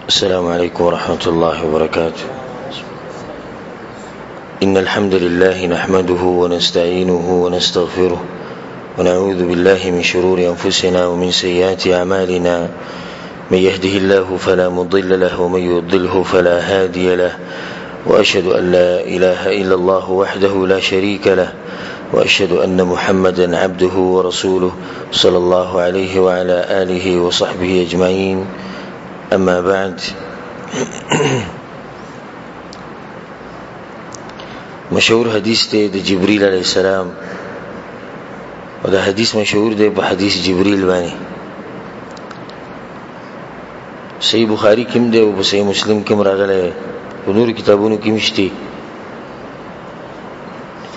السلام عليكم ورحمة الله وبركاته. إن الحمد لله نحمده ونستعينه ونستغفره ونعوذ بالله من شرور أنفسنا ومن سيئات أعمالنا. من يهده الله فلا مضل له ومن يضلله فلا هادي له، وأشهد أن لا إله إلا الله وحده لا شريك له، وأشهد أن محمدا عبده ورسوله صلى الله عليه وعلى آله وصحبه أجمعين. أما بعد، مشهور حدیث ته د جبريل علیہ السلام، او دا حدیث مشهور دی په حدیث جبريل باندې. صحیح بخاری کې دی او صحیح مسلم کې راغلی، په نور کتابونو کې مشته.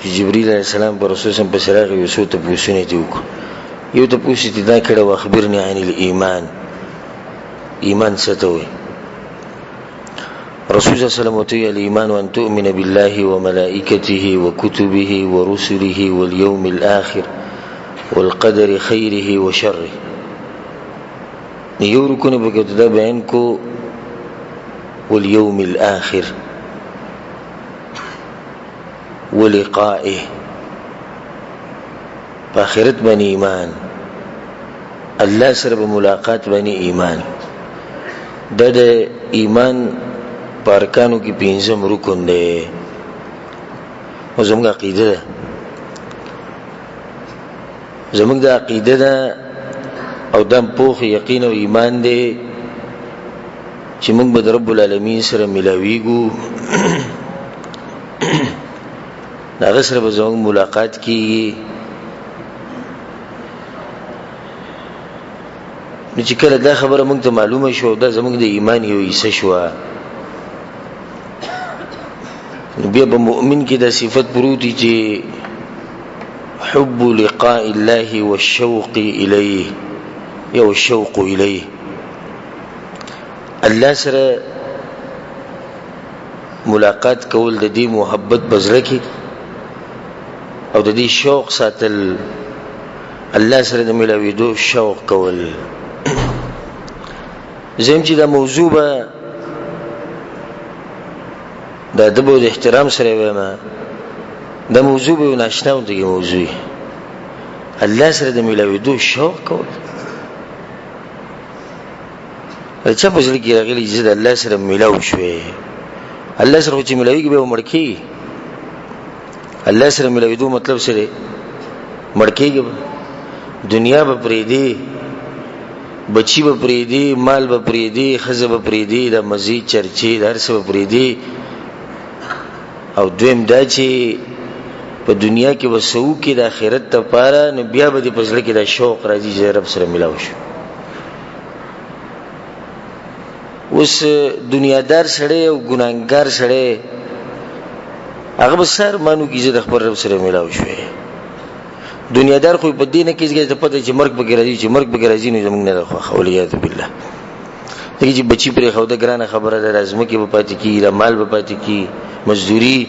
جبريل علیہ السلام پر رسول صلی الله علیه وسلم په یو ته پوښتنه دی وکړه. یو ته پوښتنه دا کړه، واخبرني عن الايمان، ایمان څه ته وایي؟ رسول صلی الله علیه وسلم وتوی الایمان ان تؤمن بالله وملائکته وكتبه ورسله واليوم الآخر والقدر خيره وشره. یو رکن به دا بیان کو، واليوم الآخر ولقائه، په آخرت باندې ایمان، الله سره په ملاقات باندې ایمان. دا د ایمان پارکانو کی پینځم رکن دی. او زموږ عقیده ده، زموږ د عقیده ده او دم پوخ یقین او ایمان دی چې موږ به رب العالمین سره ملاویږو. هغه سره به زموږ ملاقات کیږي. نو چې کله دا خبره موږ ته معلومه شو، دا زموږ د ایمان یو حصہ شو، بیا په مؤمن کې دا صفت پروتي چې حب لقاء الله والشوق الیه، یو شوق الیه، الله سره ملاقات کول، د دې محبت بزړه کې او د دې شوق ساتل، الله سره د ملاویدو شوق کول. زم چې دا موضوع به دا ادب او احترام سره وایم، دا موضوع به ناشنا ونده موضوع، الله سره د ملاویدو شوق کول. چا په ځل کې راغلی چې الله سره ملاو شوې، الله سره چې ملاویږي به مړ کیږي. الله سره ملاویدو مطلب سره مړ کیږي، دنیا به پریدي، بچی به پریدي، مال به پریدي، خزه به پریدي، د مزید چرچی د هر څه به پریدي. او دویم دا چې په دنیا کې وسو کې د آخرت لپاره، نو بیا به د پزړه کې د شوق راځي چې رب سره ملاو شو. اوس دنیادار سره او ګناګار سره هغه به سر مانو کې چې د خپل رب سره ملاو شوې. دنیادار خو په دینه کې چې پته چې مرګ به راځي، چې مرګ به راځي، نو زمونږ نه د خولیات بالله. دغه چې بچی پرې خو د ګرانه خبره ده، لازم کې به پاتې کی، مال به پاتې کی، مزدوری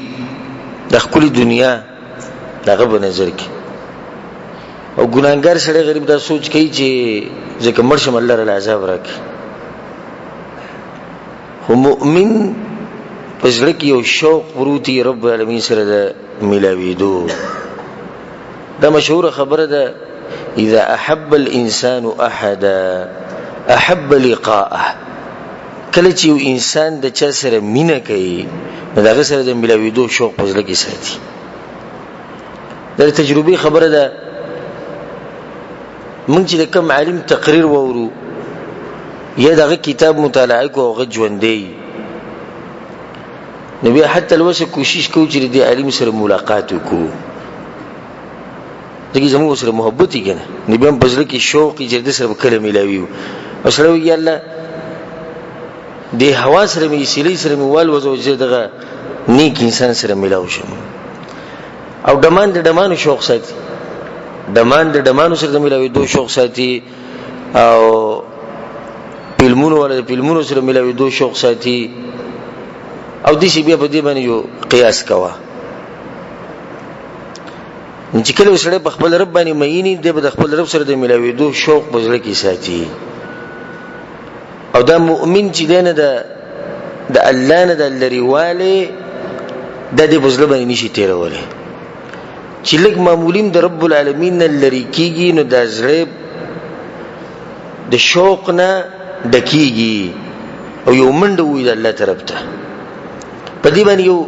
د خپل دنیا دغه په نظر کې. او ګناګار سره غریب دا سوچ کوي چې ځکه مرشم الله تعالی عذاب راکړي. خو مؤمن پزړه کې یو شوق پروتي رب العالمین سره د ملاویدو. دا مشهور خبره ده، اذا احب الانسان احدا احب لقاءه. کله چې یو انسان د چا سره مینه کوي، نو دغه سره د ملاویدو شوق پزړه کې ساتي. دا تجربي خبره ده. مونږ چې کوم عالم تقریر وورو یا دغه کتاب مطالعه کو او غجوندې، نبی حتی الوسه کوشش کوي چې د عالم سره ملاقات وکړو. دغه زموږ سره محبت یې کنه، نبی هم پزړه کې شوق یې چې د سره کله ملاویو. او سره وی الله د هوا سره می سلی سره می وال وځو چې دغه نیک انسان سره ملاو شم. او دمانو شوق ساتي، دمانو سره د ملاوي دو شوق ساتي. او فلمونو سره ملاوي دو شوق ساتي. او دې شی بیا په دې باندې یو قیاس کوا، چې کله سره په خپل رب باندې مېنی د خپل رب سره د ملاوي دو شوق بزړه کې ساتي. او دا مؤمن چې دنه د الله نه د لريواله د دې بوزله باندې نشي تیرولې چې لګ معمولین د رب العالمین نه لری کیږي نو د زړه د شوق نه دکیږي او یو منډه وي د الله طرف ته. په دې باندې یو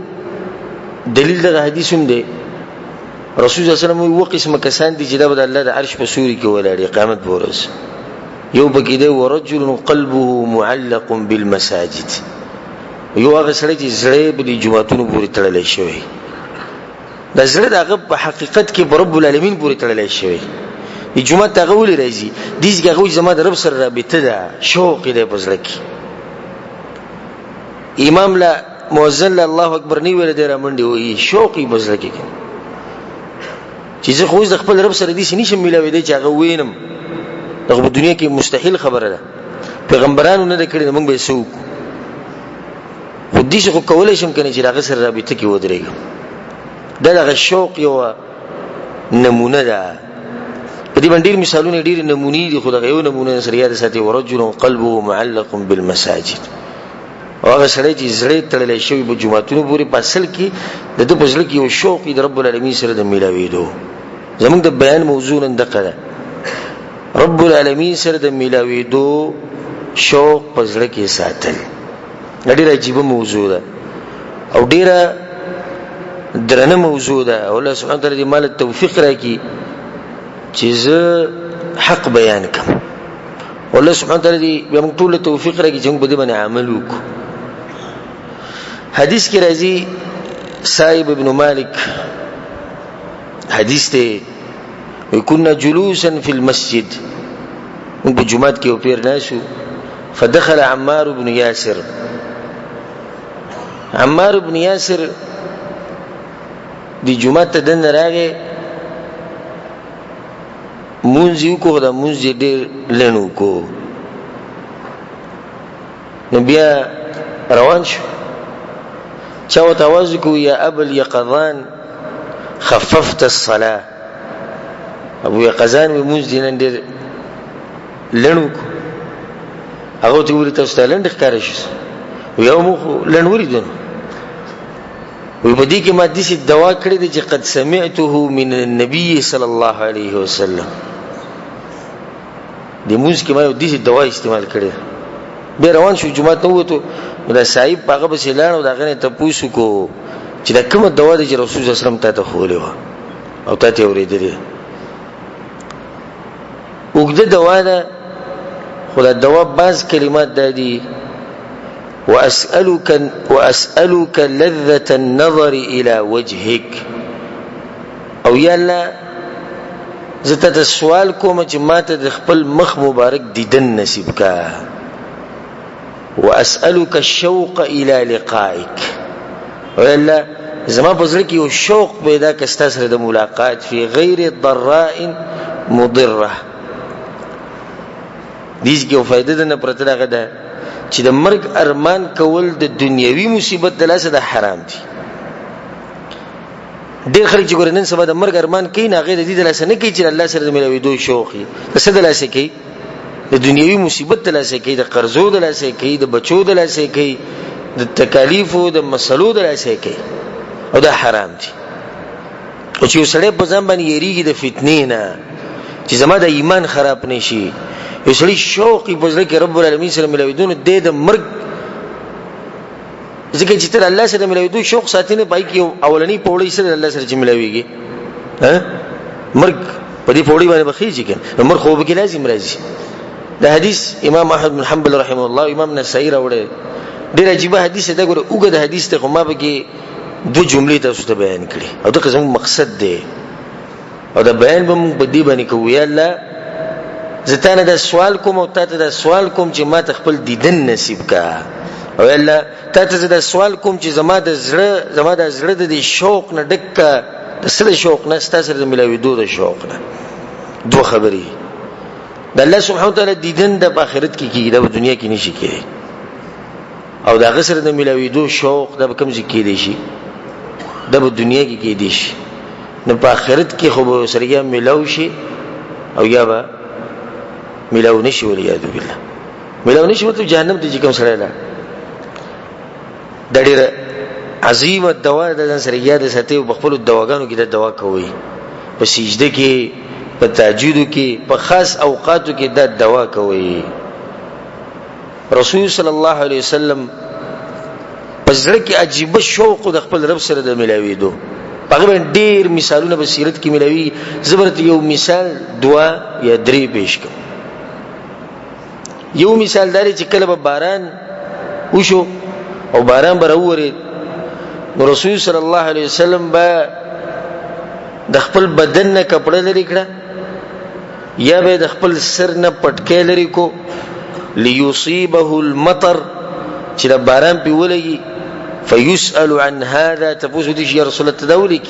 دلیل د حدیث هم دی. رسول الله صلی الله علیه وسلم یو قسم کسان دي چې د الله د عرش په سوري کې ولاړ قیامت پورز. یو پکې دی ورجل قلبه معلق بالمساجد. یو هغه سړی چې زړه په دې جمعتونو پورې تړلې شوی. د زړه دغه په حقیقت کې رب العالمین پورې تړلې شوی. د جمعه ته غوړي راځي دیږي غوي زما د رب سره رابطه ده شوق دې پزړه کې. امام لا مؤذن له الله اکبر نی ویل دې را منډي وي شوقي پزړه کې چې زه خو د خپل رب سره دې نشم ملاوي دي چې هغه وینم. دغه په دنیا کې مستحیل خبره ده. پیغمبرانو نه کړی موږ به سوق خو دې خو کولای شم کني چې هغه سره رابطه کې ودرېږم. دغه شوق یو نمونه ده. په دې باندې مثالونه ډېر نمونې دي خو دغه یو نمونه سره یاد ساتي ورجل قلبه معلق بالمساجد. هغه سره چې زړه تړلې شوی په جمعتونو پورې پاسل کې د دې پزړه کې یو شوق د رب العالمین سره د میلاویدو. زموږ د بیان موضوع نن دغه ده. رب العالمین سره د میلاویدو شوق پزړه کې ساتل ډېر عجیب موضوع ده او ډېر درنه موضوع ده. الله سبحانه وتعالى دې مال توفیق راکړي چې زه حق بیان کوم. الله سبحانه وتعالى دې موږ ټول توفیق راکړي چې موږ په دې باندې عمل وکړو. حدیث کې راځي صائب ابن مالک حدیث ته وكنا جلوسا في المسجد موږ په جمعات کې او پیر ناسو فدخل عمار بن ياسر. عمار بن ياسر دی جمعات ته دن راغی مونږ کو دا مونږ ډېر لنو کو نو بیا روان شو چا وته आवाज کو یا ابو اليقظان خففت الصلاه. ابو يقظان مونږ دینن ډېر لنو کو هغه ته ویل تاسو ته لند ښکار شي یو مخ لنوري دن وي په دې کې ما د دې دوا کړې دي چې قد سمعته من النبي صلى الله عليه وسلم. د موږ کې ما د دې دوا استعمال کړې. به روان شو جمعه ته وته دا صاحب هغه به سیلانو دا غنه ته پوښتنه کو چې دا کومه دوا د رسول الله صلی الله علیه وسلم ته خولې و او ته اورېدلې وګړه دوا ده خدای دوا باز کلمات دادي وأسألك لذة النظر إلى وجهك او يلا زته سوال کوم چې ماته د خپل مخ مبارک دیدن نصیب کا. وأسألك الشوق إلى لقائك ويلا زما بزړه کې یو شوق پیدا کستا سره د ملاقات فی غیر ضراء مضره. دیږي او فائدې نه پرته دغه ده چې د مرګ ارمان کول د دنیوي مصیبت د لاسه د حرام دي. ډېر خلک چې ګورنن سبا د مرګ ارمان کوي نه غیر د دې د لاسه نه کوي چې الله سره د ملويدو شوقي د څه د لاسه کوي د دنیوي مصیبت د لاسه کوي د قرضو د لاسه کوي د بچو د لاسه کوي د تکالیفو د مسلو د لاسه کوي او دا حرام دي. او چې وسړی په ځان باندې یریږي د فتنې نه چې زما د ایمان خراب نشي یو سړی شوقي په ځل کې رب العالمین سره ملويدون د مرګ ځکه چې تر الله سره ملويدو شوق ساتنه پای کې اولنی پوړی سره الله سره چې ملويږي مرګ په دې پوړی باندې بخیږي کنه مرګ خو به کې لازم راځي. د حدیث امام احمد بن حنبل رحمه الله امام نسائی راوړي ډېر عجیب حدیث ده ګوره اوګه د حدیث ته ما به کې دو جملې تاسو ته بیان کړي او دا کوم مقصد دی او دا بیان به موږ په دې باندې کوو. یا الله زتانه دا سوال کوم او تاسو دا سوال کوم چې ما خپل دیدن نصیب کا او یا الله تاسو دا سوال کوم چې زما د زړه د شوق نه ډک د سره شوق نه ستاسو د ملويدو د شوق نه. دوه خبرې د الله سبحانه وتعالى دیدن د آخرت کې کیږي د دنیا کې نشي کېږي او دا غسر د ملويدو شوق د کوم ځای کې دی شي د دنیا کې کې دی شي نو په آخرت کې خو سره ملو شي او یا به ملو نشي ولیا بالله. ملاو نشي مطلب جهنم ته کوم سره لا د ډېر عظیمه دوا د ځان سره یاد ساتي او خپل دواګانو کې د دوا کوي په سجده کې په تهجد کې په خاص اوقاتو کې د دوا کوي رسول صلی الله علیه وسلم پس لکه عجیب شوق د خپل رب سره د ملاویدو هغه ډیر مثالونه په سیرت کې ملاوي زبرت یو مثال دوا یا درې پیش کوم یو مثال داري چې کله به باران وشو او باران بروري نو رسول صلی الله علیه وسلم با د خپل بدن نه کپڑے لري کړه یا به د خپل سر نه پټکې لري کو ليصيبه المطر چې د باران په ولګي فيسأل عن هذا تفوز دي يا رسول الله تدولك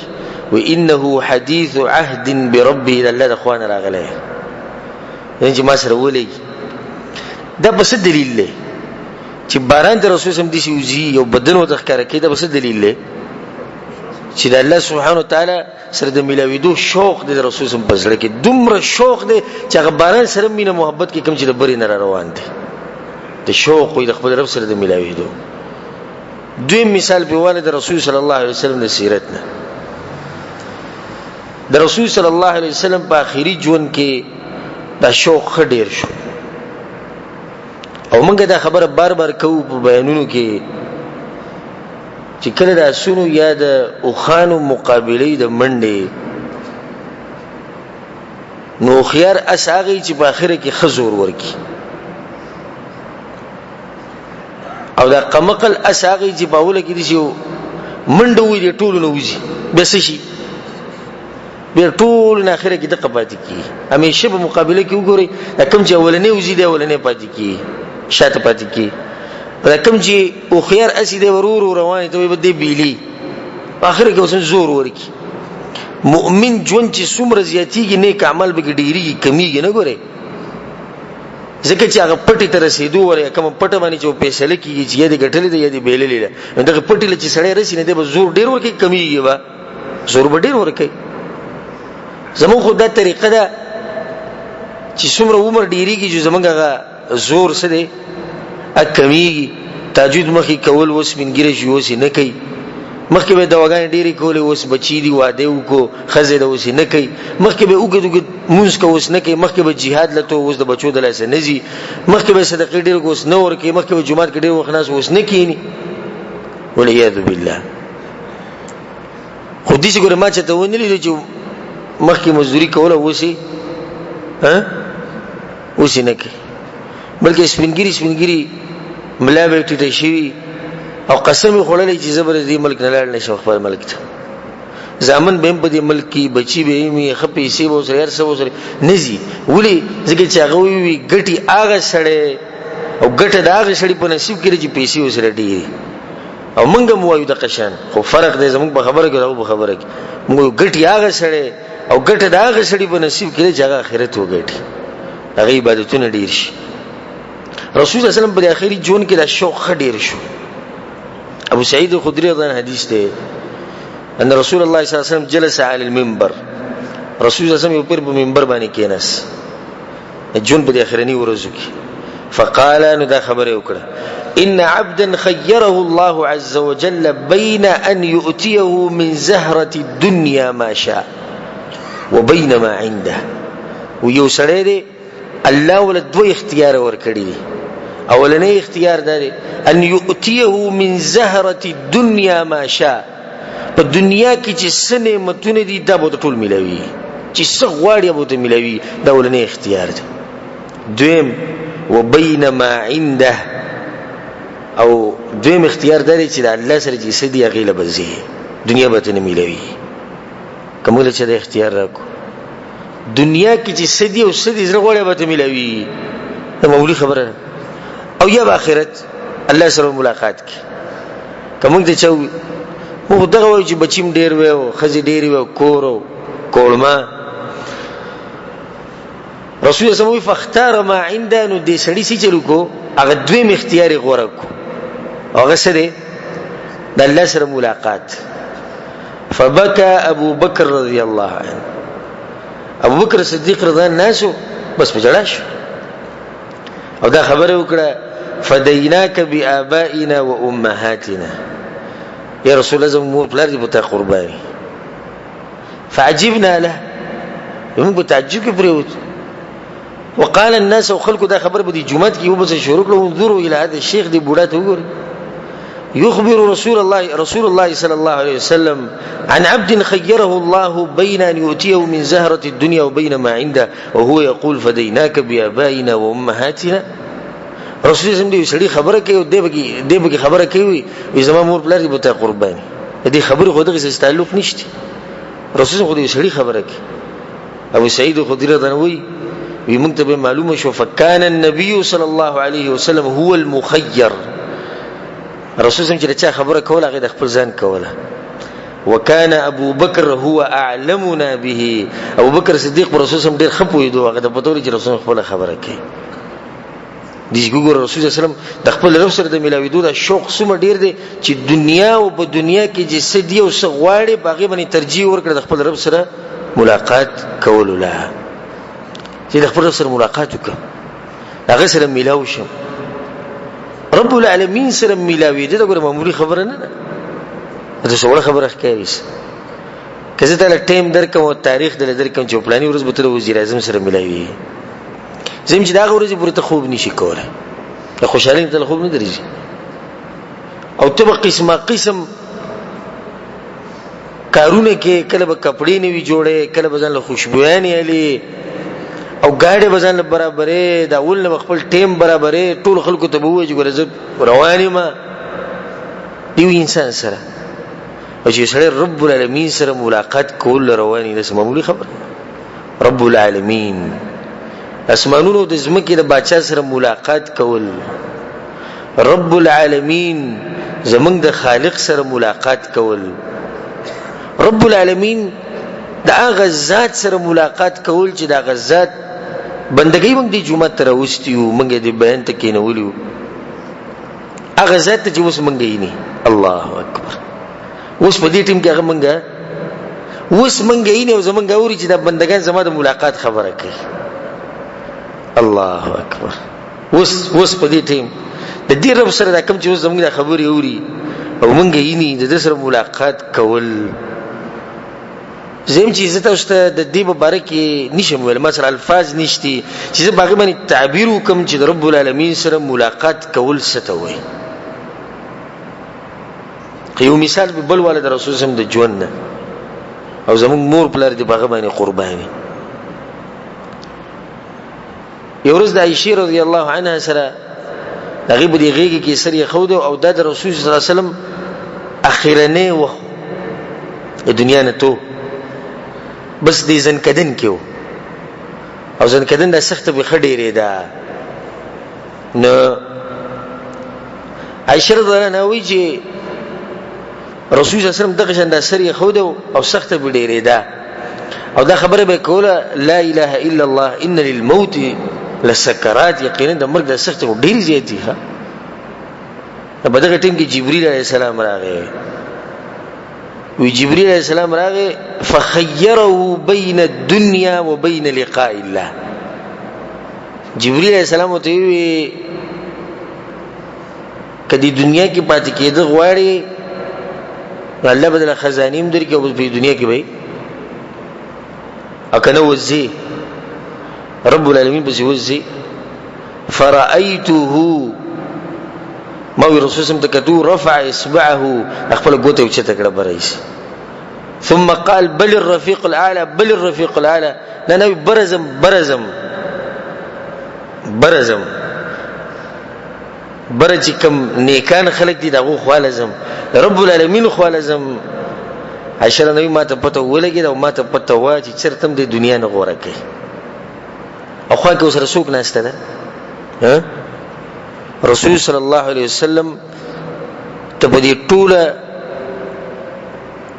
وانه حديث عهد بربه الا الله اخوان راغله انج ما سره ولګي دا بس دلیل دی چې باران د رسول سم دي شي یو بدن و تخکر کې دا بس دلیل دی چې د الله سبحانه وتعالى سره د ملاویدو شوق د رسول سم پزړه کې دومره شوق دی چې هغه باران سره مینه محبت کې کم چې د بری نه روان دي د شوق او د خپل رب سره د ملاویدو دوی مثال په والد رسول صلی الله علیه وسلم د سیرتنا د رسول صلی الله علیه وسلم په اخیری ژوند کې دا شوق خډیر شو او موږ دا خبره بار بار کوو په بیانونو کې چې کله د اسونو یا د اوخانو مقابله د منډې نو خيار اساغي چې په اخره کې خزور ورکی او دا قمقل اساغي چې باوله کې دي شو منډه وي د ټولو نو وځي بس شي به ټول نه اخره کې د قباتی کی همیشه په مقابله کې وګوري کوم چې اولنې وځي دی اولنې پاتې کی شاته پاتې کی کوم چې او خيار اسید ورور رواني ته به دی بیلی په اخر کې وسن زور ورکی مؤمن جون چې څومره زیاتیږي نیک عمل به ډیریږي کمیږي نه ګوره ځکه چې هغه پټي تر رسیدو ورې کوم پټه باندې چې فیصله کیږي چې دې ګټلې دې دې بیللې دغه پټي لچ سړی رسي نه دې زور ډیر ورکی کمیږي وا زور به ډیر ورکی زموږ خو دا طریقه ده چې څومره عمر ډیریږي چې زمونږه زور څه دی اکمیږي تهجد مخې کول وس منګری شي وس نه کوي مخکې به دواګان ډیری کولې وس بچی دی واده وکړو خزه د وس نه کوي مخکې به وګدو مونږ کو وس نه کوي مخکې به jihad لته وس د بچو د لاسه نزي مخکې به صدقې ډیر کوس نه ورکې مخکې به جمعات کې ډیر وخناس وس نه کینی ولعیاذ بالله خو دې څنګه ما چې ته ونیلې چې مخکې مزدوري کوله وسی ها وسی نه کوي بلکې سپینګری ملا به ټټه شي او قسم خورلې چې زبر دې ملک نه لاړ نشو خپل ملک ته ځامن به په دې ملک کې بچي به می خپې سي وو سره هر څه وو سره نزي ولي ځکه چې هغه وی ګټي هغه سړی او ګټه دا هغه سړی په نصیب کې چې پیسې وسره ډیری او مونږ مو وایو د قشان خو فرق دی زموږ په خبره کې او په خبره کې مونږ ګټي هغه سړی او ګټه دا هغه سړی په نصیب کې چې هغه آخرت وګټي هغه عبادتونه ډیر شي رسول الله صلی الله علیه وسلم په اخري جون کې دا شوق خډیر شو ابو سعید الخدری رضی الله عنه حدیث ده ان رسول الله صلی الله علیه وسلم جلس على المنبر رسول الله صلی الله علیه وسلم په منبر باندې کېناس جون په اخرنی ورځو کې فقال انه دا خبره وکړه ان عبدا خيره الله عز وجل بين ان يؤتيه من زهرة الدنيا ما شاء وبين ما عنده ويو سړی دی الله ول دوه اختیار ورکړي دي اولنې اختیار دی ان يؤتيه من زهرة الدنيا ما شاء په دنیا کې چې سنه متونه دي دا به ټول ملوي چې څه غواړي به ته ملوي دا اولنې اختیار دی دویم وبين ما عنده او دویم اختیار دی چې الله سره چې سدي غیله بزي دنیا به ته نه ملوي کومه چې د اختیار راکو دنیا کې چې سدي او سدي زړه غوړې به ته ملوي دا مولي خبره او یا آخرت الله سره ملاقات کی کوم ته چاو مو دغه وای چې بچیم ډیر و او خزي ډیر و کورو کولما رسول الله سموي فاختار ما عندنا دې سړی سي چلو کو هغه دویم اختیاري غوړه کو هغه سره د الله سره ملاقات فبكى ابو بکر رضی الله عنه ابو بکر صدیق رضی الله عنه بس په جړاش او دا خبره وکړه فدیناک بآبائنا وامهاتنا یا رسول الله زموږ پلار دې په تا قرباني فعجبنا له موږ په تعجب کې پریوت وقال الناس وخلقوا دا خبر به دي جمعه کې وبس شروع کړو انظروا الى هذا الشيخ دي بوډا ته وګورئ يخبر رسول الله صلى الله عليه وسلم عن عبد خيره الله بين ان يؤتيه من زهرة الدنيا وبين ما عنده وهو يقول فديناك بآبائنا وامهاتنا رسول الله دې سړي خبره کوي دې به خبره کوي زما مور بلار دې بته قرباني دې خبره خو دغه څه تعلق نشته رسول الله دې سړي خبره کوي ابو سعيد خدري رضوي ومنتبه معلومه شو فكان النبي صلى الله عليه وسلم هو المخير رسول الله چې چا خبره کوله هغه د خپل ځان کوله وكان ابو بكر هو اعلمنا به ابو بکر صدیق پر رسول الله ډیر خپوي دوه هغه د پتوري چې رسول خپل خبره کوي دې ګور رسول الله سلام د خپل رب سره د ملاویدو د شوق سم ډیر دی چې دنیا او په دنیا کې چې سدي او سغواړي باغې باندې ترجیح ورکړه د خپل رب سره ملاقات کول له چې د خپل رب سره ملاقات وکړه هغه سره ملاو شم رب العالمین سره ملاوي دې دا معمولی خبره نه ده څه خبره ښکاریس کله ته ټیم درکم او تاریخ دل درکم چې پلاني ورځ به تر وزیر اعظم سره ملاوي زم چې دا ورځ پورته خوب نشي کوله د خوشحالۍ ته خوب نه درځي او ته قسم کارونه کې کله به کپڑے نه وی جوړه کله به ځان له خوشبويانې علي او ګاډي بزن برابرې دا ول خپل ټیم برابرې ټول خلکو ته وایي چې ګورځ رواني ما دیو انسان سره او چې سره رب العالمین سره ملاقات کول رواني د معمولی خبر رب العالمین اسمانونو د زمکه د بادشاہ سره ملاقات کول رب العالمین زمنګ د خالق سره ملاقات کول رب العالمین دا هغه ذات سره ملاقات کول چې دا هغه ذات بندګۍ موږ د جمعه تر اوستیو موږ د بیان ته کې نه ولیو هغه ذات چې اوس موږ یې نه الله اکبر اوس په دې ټیم کې هغه موږ اوس موږ یې نه زمونږ اوري چې دا بندګان زما د ملاقات خبره کوي الله اکبر اوس په دې ټیم د دې رب سره دا کوم چې اوس زمونږ د خبرې اوري او موږ یې نه د سره ملاقات کول زم چې زه تاسو ته د دې مبارک نشم ویل مثلا الفاظ نشتی چې زه باغی باندې تعبیر وکم چې رب العالمین سره ملاقات کول څه ته وایي یو مثال به بل والد رسول سم د ژوند او زمون مور پلار دی باغی باندې قرباني یو ورځ د عائشه رضی الله عنها سره هغه به دی غیږ کې سر یې خود او د رسول صلی الله علیه وسلم اخیرنه و د دنیا نه تو بس دې ځن کدن کېو او ځن کدن د سخت به خډېره ده نو عائشه رضی الله عنها وی چې رسول صلی الله علیه وسلم دغه شان د سری خود او سخت به ډېره ده او دا خبره به کوله لا اله الا الله ان للموت لسکرات یقینا د مرګ د سخت ډېری زیاتی ها په دغه ټیم کې جبرئیل علیه السلام راغی وی جبريل عليه السلام راغی فخيره بين الدنيا وبين لقاء الله جبريل عليه السلام ته وی کدی دنیا کې پاتې کېده غواړي الله بدل خزانیم درکې او په دنیا کې وای اکنه وزي رب العالمین بس وزي فرأيته ما وی رسول سم تکتو رفع اصبعه خپل ګوته وچته کړه برایس ثم قال بل الرفيق الاعلى بل الرفيق الاعلى نه برزم برج کم نیکان خلق دي دغه خوالزم رب العالمین خوالزم عشره نبی ما ته پته ولګي او ما ته پته وا چې چرتم د دنیا نه غوړه کوي او خو کې سره څوک نهسته ده ها رسول صلی الله علیه وسلم ته په دې ټوله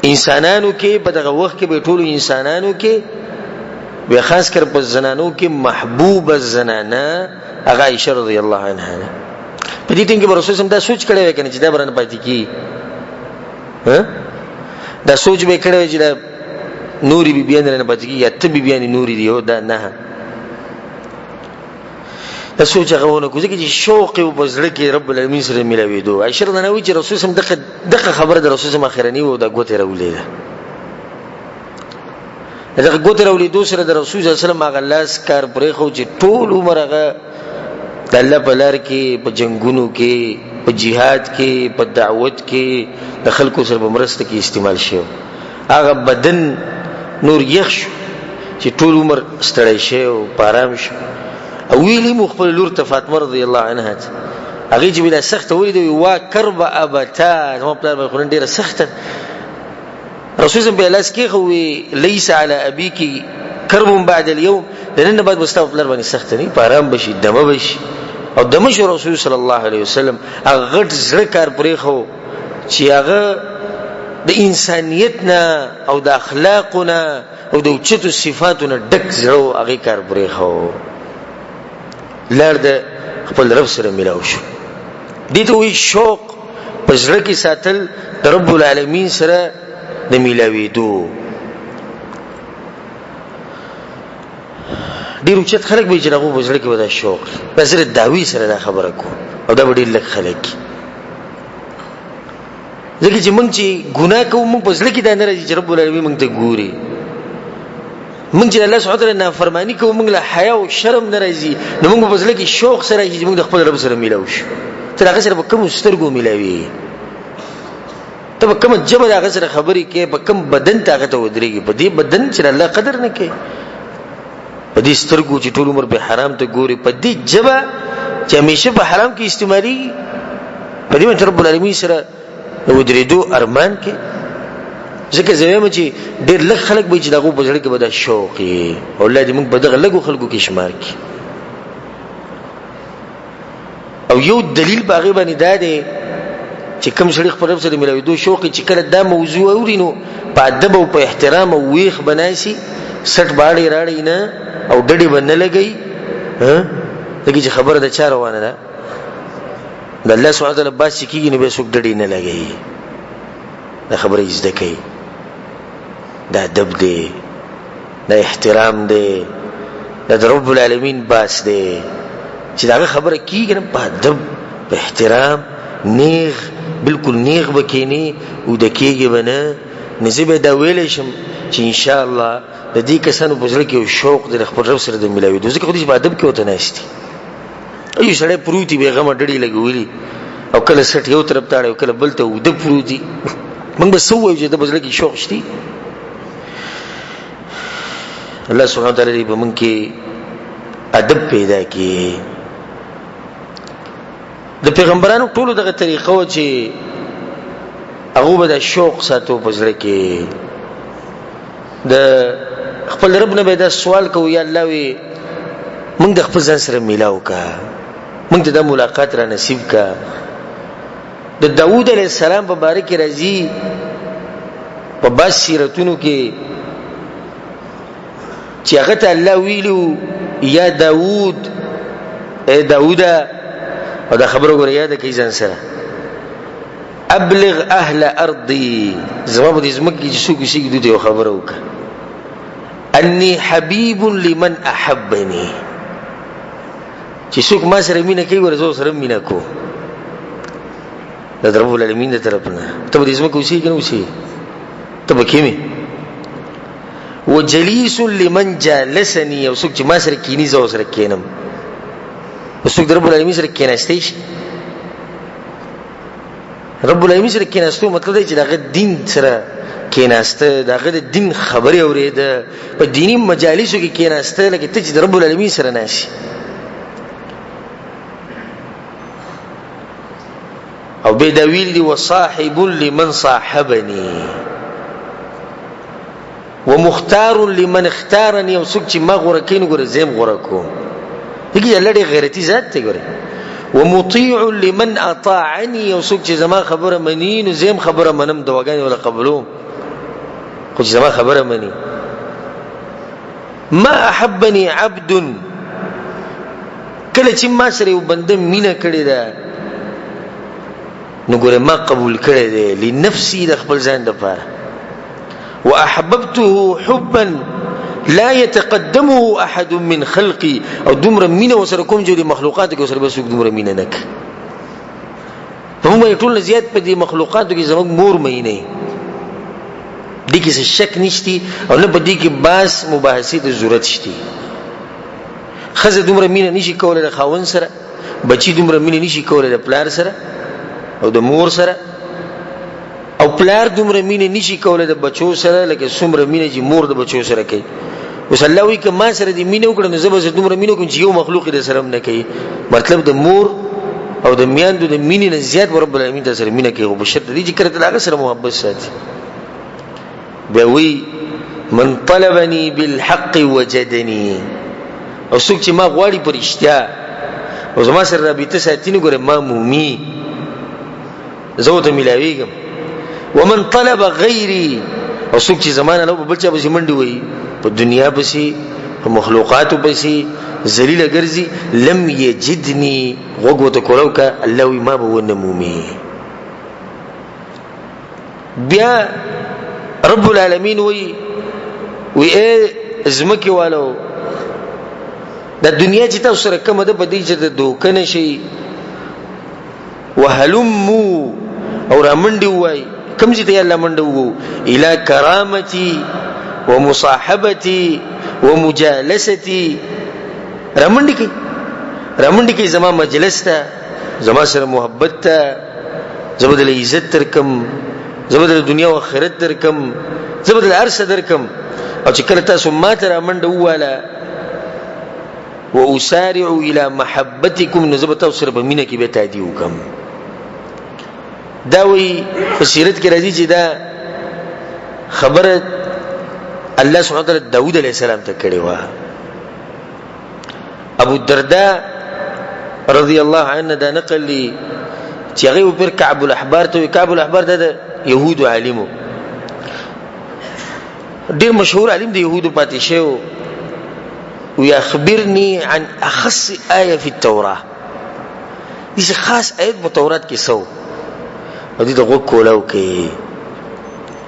انسانانو کې په دغه وخت کې به ټولو انسانانو کې به خاص کر په زنانو کې محبوب الزنانه هغه عائشه رضی الله عنها په دې ټینګه رسول سم دا سوچ کړی وای کنه چې دا برن پاتې کی ها دا سوچ به کړی چې دا نوري بي بیان نه پاتې کی یا ته بي بیان نوري دی دا نه سوچ غوونه کوزه کې شوق او بزړه کې رب العالمین سره ملاوي دوه عائشہ رضی الله عنها چې رسول سم دغه خبره د رسول سم اخرنی وو د ګوته راولې ده دغه ګوته راولې دوه سره د رسول صلی الله علیه وسلم هغه لاس کار پرې خو چې ټول عمر هغه د الله په لار کې په جنگونو کې په jihad کې په دعوت کې د خلکو سره بمرسته کې استعمال شو هغه بدن نور یخ شو چې ټول عمر ستړی شي او آرام شي او ویلی مخبل لور ته فاطمه رضی الله عنها هغه چې بلا سخت ولید وا کرب ابتا نو په لار باندې ډیره سخت رسول الله بلاس کې خو ليس على ابيك کرب بعد اليوم لنن بعد مستوى په لار باندې سخت نه آرام بشي دمه بشي او دمه شو رسول صلی الله علیه وسلم هغه غټ زړه کار پرې خو چې هغه د انسانیت نه او د اخلاقونه او د اوچتو صفاتونو ډک زړه هغه کار پرې خو لار د خپل رب سره ملاو شو دي ته وی شوق پزړه کې ساتل د رب العالمین سره د ملاوي دو ډیرو چت خلک به چې هغه پزړه کې ودا شوق بزر داوی سره دا خبره کو او دا ډیر لک خلک ځکه چې موږ چې ګناه کوو موږ پزړه کې دا نه راځي چې رب العالمین موږ ته ګوري موږ چې الله سبحانه وتعالى نافرمانی کوو موږ له حیا او شرم ناراضي نو موږ په ځل کې شوق سره چې موږ د خپل رب سره ملاوي شو تر هغه سره کوم سترګو ملاوي ته کوم جبه هغه سره خبرې کې په کوم بدن طاقت ودرېږي په دې بدن چې الله قدر نه کوي په دې سترګو چې ټول عمر به حرام ته ګوري په دې جبه چې همیشه په حرام کې استعمالي په دې باندې رب العالمین سره ودرېدو ارمان کې ځکه زویم چې ډېر لږ خلک به چې دغه په ځړ کې به دا شوق اولاد موږ په دغه لږو خلکو کې شمار کی او یو دلیل باغې باندې دا دی چې کوم شریخ پر سره ملوي دوه شوق چې کله دا موضوع اورینو په ادب او په احترام او ویخ بنایسي سټ باړې راړې نه او ډډې باندې لګي ها دغه چې خبره د چا روانه ده د الله سبحانه وتعالى باس کیږي نو به څوک ډډې نه لګي دا خبره زده کوي دا ادب دی دا احترام دی دا رب العالمین باس دی چې دا خبره کیږي نه په ادب په احترام نیغ بالکل نیغ بکینی او د کیږي بنه نسبه دا ویلې شم چې ان شاء الله د دې کسانو په ځل کې شوق د خپل رب سره د ملاوي د ځکه خو دې په ادب کې وته نهشتي ایو سړی پروتي به غم ډډی لګولي او کله سټ یو طرف ته او کله بل ته ود پروتي موږ به سوې چې د بزل کې شوق شتي الله سبحانه وتعالى دې موږ کې ادب پیدا کړي د پیغمبرانو ټولو دغه طریقو چې هغه به د شوق ساتو بزل کې د خپل رب نه به دا سوال کوي یا الله وي موږ د خپل ځان سره میلاو کا موږ ته د ملاقات را نصیب کا د داوود علیه السلام په باره کې راځي په باس سیرتونو کې چې هغه ته الله ویلو یا داوود اے داوود او دا خبره غوړه یاد کړئ ځان سره ابلغ اهل ارضي زما په دې زمکه چې څوک شي د دې خبره وکړه اني حبيب لمن احبني چې څوک ما سره مینه کوي ورزو سره مینه کو د رب العالمین د طرفنا ته دې زمکه وسی کنه وسی ته بکیمه وجليس لمن جالسني او څوک چې ما سره کینی زو سره کینم څوک د رب العالمین سره کیناستې شي رب العالمین سره کیناستو مطلب دی چې دغه دین سره کیناسته دغه دین خبرې اورېده په دینی مجالسو کې کیناسته لکه ته چې رب العالمین سره ناشي او به دا ویل دی وصاحب لمن صاحبني ومختار لمن اختارني او څوک چې ما غوړه کین غوړه زم غوړه کو دغه الله دې غیرتی ذات ته ګوره ومطيع لمن اطاعني او څوک چې زما خبره مني نو زم خبره منم دواګان ولا قبولوم خو چې زما خبره مني ما احبني عبد کله چې ما سره یو بنده مینا کړی دا نو ګوره ما قبول کړی دی لنفسي د خپل ځان لپاره واحببته حبا لا يتقدمه احد من خلقي او دومره مینه وسره کوم چې مخلوقات کې وسره بس دومره مینه نک په موږ ټول زیات په دې مخلوقاتو کې زموږ مور مې نه دي کې څه شک نشتی او نه په دې کې باس مباحثه د ضرورت شتي خزه دومره مینه نشي کولای د خاون سره بچی دومره مینه نشي کولای د پلار سره او د مور سره او پلار دومره مینه نشي کولای د بچو سره لکه څومره مینه چې مور د بچو سره کوي وس الله وی که ما سره دې مینه وکړه نو زبر دومره مینه کوم چې یو مخلوق دې سره نه کوي مطلب د مور او د میاندو د مینې نه زیات رب العالمین ته سره مینه کوي او بشرط دې چې کړه هغه سره محبت ساتي بیا وی من طلبني بالحق وجدني او څوک چې ما غواړي پر اشتیا او زما سره رابطه ساتي نو ګره ما مومي زه ته ملاویږم ومن طلب غيري او څوک چې زمانه نو بل چا به منډي وي په دنیا پسې په مخلوقاتو پسې ذلیل ګرځي لم یجدني وګوت کولوکا الله وی ما به ونمومي بیا رب العالمین وی زمکه والو د دنیا چې تاسو سره کومه ده بدی چې د دوکنه شي وهلمو او رامنډي وای کوم چې ته الله منډو وو الی کرامتی ومصاحبتی ومجالستي رامنډي کی زما مجلس ته زما سره محبت ته زبدل عزت ترکم زبدل دنیا او آخرت ترکم زبدل ارس درکم او چې کله تاسو ما ته رامنډو والا واسارع الى محبتكم نزبت او سره بمینه کې به تادی وکم دا وی په سیرت کې راځي چې دا خبره الله سبحانه وتعالى داوود علیہ السلام ته کړې و ابو الدرداء رضی الله عنه دا نقل لي چې هغه پر کعب الاحبار ته کعب الاحبار د يهود عالمو ډیر مشهور عالم د يهودو پاتې شو ويخبرني عن اخص آية في التوراة دي خاص آيات په تورات کې سو او دې دغه کولو کې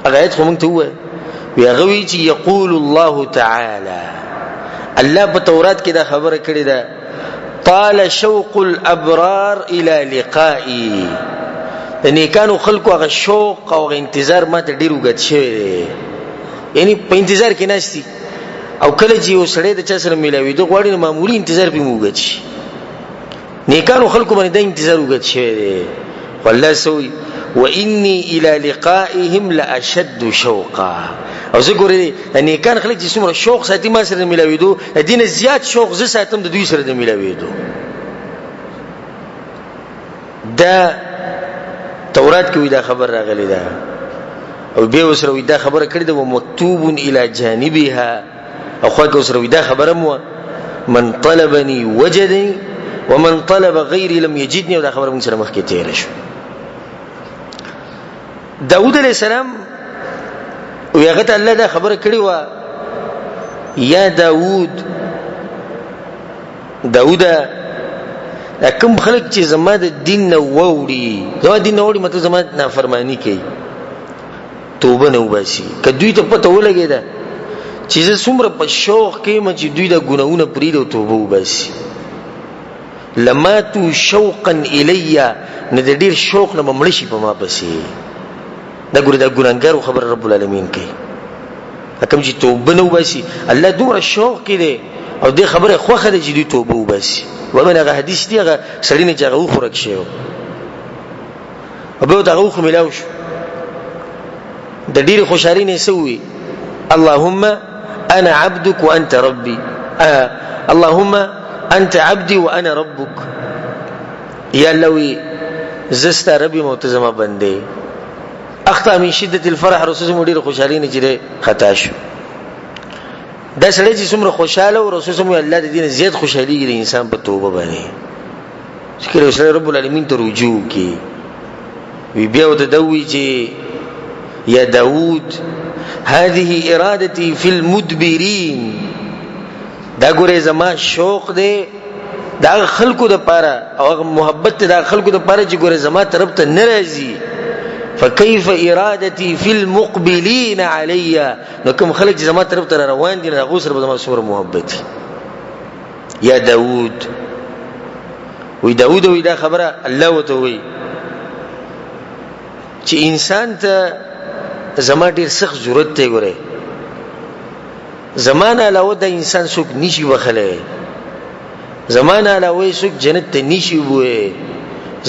هغه آیت کوم ته وای ویغوي چې یقول الله تعالی الله په تورات کې دا خبره کړې ده طال شوق الابرار الى لقائي یعنی کانو خلقو هغه شوق او انتظار ماته ډیر وګت شوی یعنی په انتظار کې ناشتي او کله چې یو سړی د چا سره ملاوي دوه غواړي معمولی انتظار به موږ شي نیکانو خلکو باندې د انتظار وګت شي والله سوي واني الى لقائهم لاشد شوقا او زه ګورې نیکان خلک چې څومره شوق ساتي ما سره ملاوي دو دین زیات شوق زه ساتم د دوی سره د ملاوي دو دا تورات کې دا خبر راغلی ده او به وسره دا خبره کړې ده ومكتوب الى جانبها او خو کې سره دا خبره مو من طلبني وجدني ومن طلب غيري لم يجدني دا خبره موږ سره مخ کې تیر شو داوود علیہ السلام ویغه ته الله دا خبره کړې و یا داوود کوم خلک چې زما د دین نه ووري زما دین نه ووري مته زما نافرمانی کوي توبه نه وباسي کدوې ته پته ولګي دا چې څومره په شوق کې مې چې دوی د ګناونه پرې د توبه وباسي لما تو شوقا الیا نه د ډیر شوق نه مړ شي په ما پسې دا ګور دا ګناګار خبر رب العالمین کوي کوم چې توبه نه وباسي الله دومره شوق کړي او دې خبره خوخه د جدي توبه وباسي ومن هغه حدیث دی هغه سړی نه جګو خورک شي او به دا غوخ ملاو شو د ډیر خوشالي نه سوي اللهم انا عبدك وانت ربي اللهم انت عبدي وانا ربك يا لوي زست ربي متزما بندي اخطا من شده الفرح رسول مدير خوشالي نه جره خطا شو دا سړی چې څومره خوشاله او رسول الله الله د دین زیات خوشالي دی انسان په توبه باندې چې رسول رب العالمین ته رجوع کی وی بیا ته دوی چې یا داوود هذه ارادتي في المدبرين دا ګوره زما شوق دی دا خلقو د پاره او محبت دا خلقو د پاره چې ګوره زما طرف ته ناراضي فكيف ارادتي في المقبلين علي. نو کوم خلک چې زما طرف ته روان دي هغه سره به زما سور محبت. یا داوود وی داوود وی دا خبره الله وته وی چې انسان ته زما ډیر سخت ضرورت دی. ګوره زمانه علاوه د انسان څوک نشي وخله، زمانه علاوه څوک جنت ته نشي وې،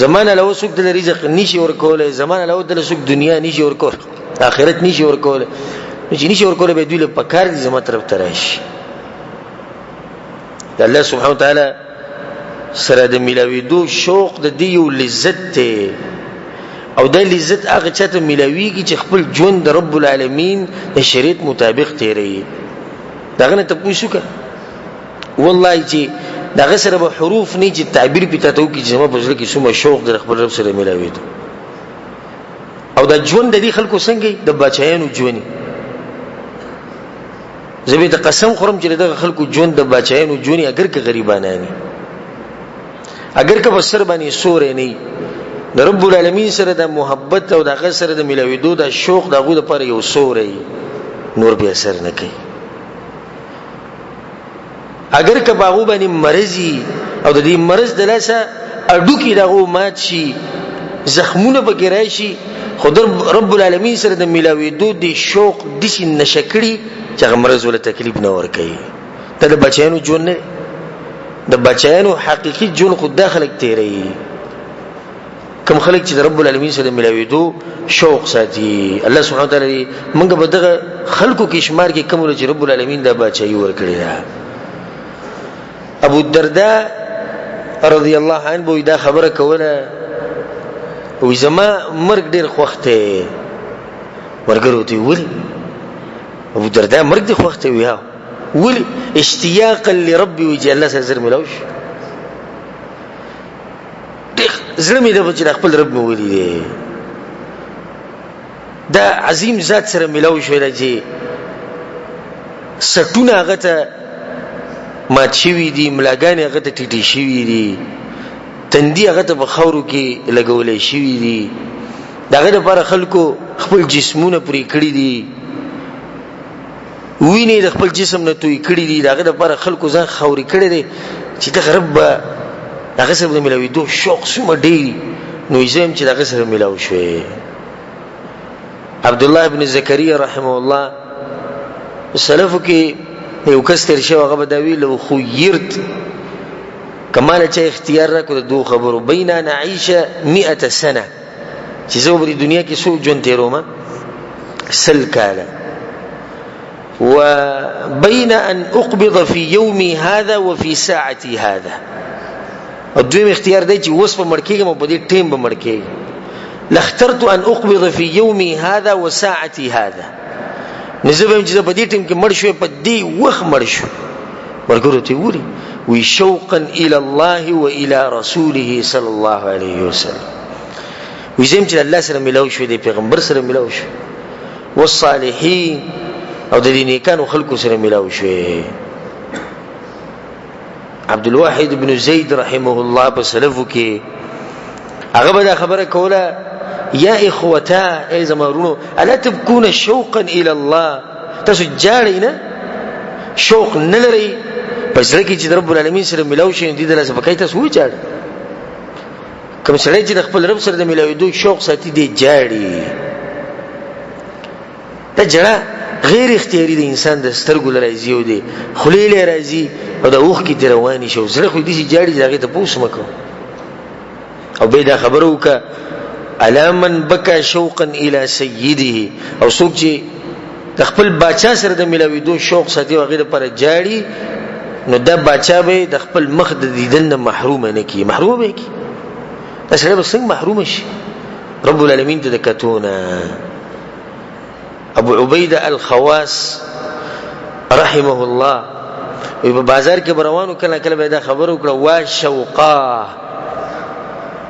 زمانه علاوه څوک د رزق نشي ورکول، زمانه علاوه د څوک دنیا نشي ورکول، آخرت نشي ورکول. چې نشي ورکول به دوی له پکار دي زما طرف ته راشي. الله سبحانه وتعالى سره د ملاویدو شوق د دیو لذت ته، او د لذت هغه چاته ملاویږي چې خپل ژوند د رب العالمین د شریعت مطابق تیری. داغه ته پوښتنه وکړه والله چې داغه سره به حروف نه چې تعبیر پتا ته وکړي چې ما په ځل کې څومره شوق د خپل رب سره ملاویدو. او د ژوند د دې خلکو څنګه د بچایانو ژوند زبې ته قسم خورم چې دغه خلکو ژوند د بچایانو ژوند اگر که غریبانانی، اگر که بسر باندې سورې نه د رب العالمین سره د محبت او د غسر د ملاویدو د شوق دغه لپاره یو سورې نور به اثر نه کوي. اگر که باغو باندې مرزي او د دې مرز د لاسه اډو کې دغه مات شي، زخمونه به راشي، خدای رب العالمین سره د ملاویدو د شوق د شي نشکړي چې هغه مرز ولا تکلیف نه ور کوي. د بچیانو ژوند نه، د بچیانو حقيقي ژوند خود داخلك تیری. کوم خلک چې د رب العالمین سره ملاویدو شوق ساتي، الله سبحانه وتعالى موږ به دغه خلکو کې شمار کې کوم چې رب العالمین د بچي ور کړی دا. ابو الدرداء رضی الله عنه دا خبره کوله وې زما مرګ ډیر خوخته ورګرو ته ولي. ابو الدرداء مرګ ډیر خوخته ویا ولي اشتياقا لربي وجه الله سره ملوش زړه مې د بچی خپل رب مې ولي دی دا عظیم ذات سره ملوش ویل چې سټونه هغه ته مات شوی دي، ملاګانې هغه ته ټیټې شوی دي، تندي هغه ته په خاورو کې لګولې شوی دي، دغه لپاره خلکو خپل جسمونه پرې کړی دي، ویني د خپل جسم نه توي کړی دي، دغه لپاره خلکو ځان خوري کړی دي چې دغه رب دغه سره ملاویدو شوق سم ډی نو یې چې دغه سره ملاو شوی. عبد الله ابن زكريا رحمه الله سلفو کې یو کس تر شو هغه بدوی لو خيرت کمال چې اختیار را کړو دوه خبرو بین ان عيش 100 سنه چې زه په دنیا کې سو جون تیرومه سل کاله وبين ان اقبض في يومي هذا وفي ساعتي هذا. الدویم اختیار دی چې وس په مړکېږم په دې ټیم به مړکېږم. لاخترت ان اقبض في يومي هذا وساعتي هذا. نزبم چې په دې ټیم کې مړ شو په دې وخت مړ شو. ورګورو ته وری وی شوقا الى الله والى رسوله صلى الله عليه وسلم. وی زم چې الله سره ملاو شو دی پیغمبر سره ملاو شو والصالحین او د دې نیکانو خلکو سره ملاو شو. عبد الواحد بن زید رحمه الله په سلفو کې هغه به خبره کوله یا اخوتا ای زمارونو الا تبكون شوقا الى الله. تاسو جاړئ نه شوق نه لري پس لکه چې رب العالمین سره ملاو شي دې د لاسه پکای تاسو وځاړ. کوم سره چې د خپل رب سره د ملاویدو شوق ساتي دی جاړي. دا جړه غیر اختیاري د انسان د سترګو لراځي او دی خلیل راځي او د اوخ کې رواني شو زړه خو دې جاړي ځای ته پوس مکو. او به دا خبره وکړه الا من بكى شوقا الى سيده او څوک چې د خپل بچا سره د ملاویدو شوق ساتي او غیر پر جاړي نو دا بچا به د خپل مخ د دیدن محروم نه کی، محروم به کی. دا سره به څنګه محروم شي؟ رب العالمین ته کتونه. ابو عبیده الخواس رحمه الله په بازار کې بروانو کله کله به دا خبر وکړه وا شوقا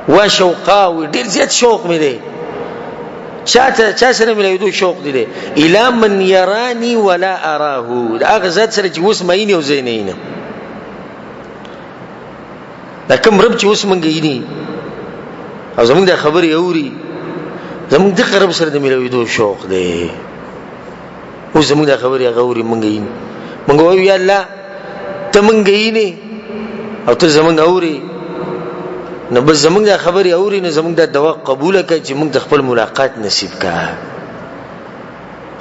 وا شوقا و ډیر زیات شوق مې دی چا سره ملاویدو شوق دی الا من يراني ولا اراه. دا هغه ذات سره چې اوس مې نه وزینې نه دا کوم رب چې اوس مونږ یې او زمونږ د خبرې اوري زمونږ د رب سره د ملاوېدو شوق دی. اوس زمونږ د خبرې غوري مونږ وایو یا الله ته مونږ یې او ته زمونږ اوري، نو بس زمونږ د خبرې اوري، نو زمونږ د دعا قبول کړه چې مونږ د خپل ملاقات نصیب کړه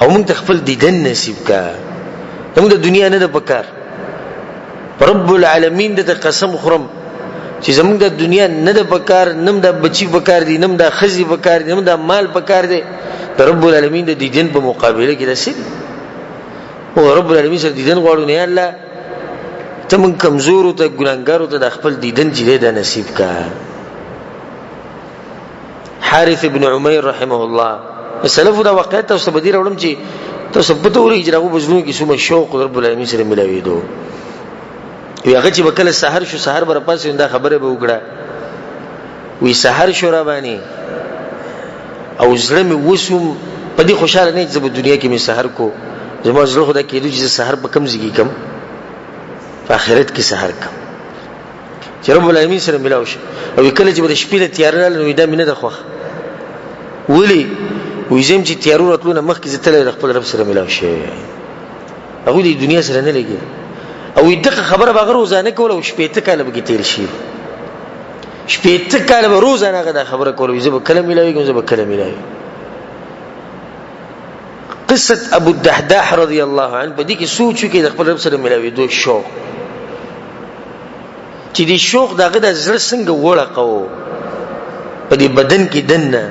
او مونږ د خپل دیدن نصیب کړه. زمونږ د دنیا نه د پکار رب العالمین د قسم خورم چې زمونږ د دنیا نه د پکار، نم د بچی پکار دي، نم د خزي پکار دي، نم د مال پکار دي، د رب العالمین د دیدن په مقابله کې رسید او رب العالمین سره دیدن غواړو. نه الله ته مونږ کمزور او ته ګناګارو ته د خپل دیدن چې دا نصیب کا. حارث ابن عمیر رحمه الله سلف دا واقعیت او سبدی راولم چې تاسو په توري اجراغو بزلو کې سوم شوق رب العالمین سره ملاویدو. وی هغه چې وکړه سحر شو، سحر بر پاسه دا خبره به وکړه، وی سحر شو را باندې او زړه مې وسوم په دې خوشاله نه چې په دنیا کې مې سحر کو، زما زړه خدا کېدو چې سحر په کم ځای کم په آخرت کې سحر کم چې رب العالمین سره ملاو شي. او کله چې د شپې له تیار نه دا مینه د خوخ ولی وی زم چې تیارو راتلو نه مخکې زتل د خپل رب سره ملاو شي، هغه د دنیا سره نه لګي. او دغه خبره به روزانه کوله، شپې ته کاله به تیر شي، شپې ته کاله به روزانه غدا خبره کوله، زه به کله ملاوي، زه به کله ملاوي. قصه ابو الدحداح رضی الله عنه په دې کې سوچ وکړي د خپل رب سره ملاوي دوه شوق چې دې شوق دغه د زړه څنګه وړقو په دې بدن کې دنه.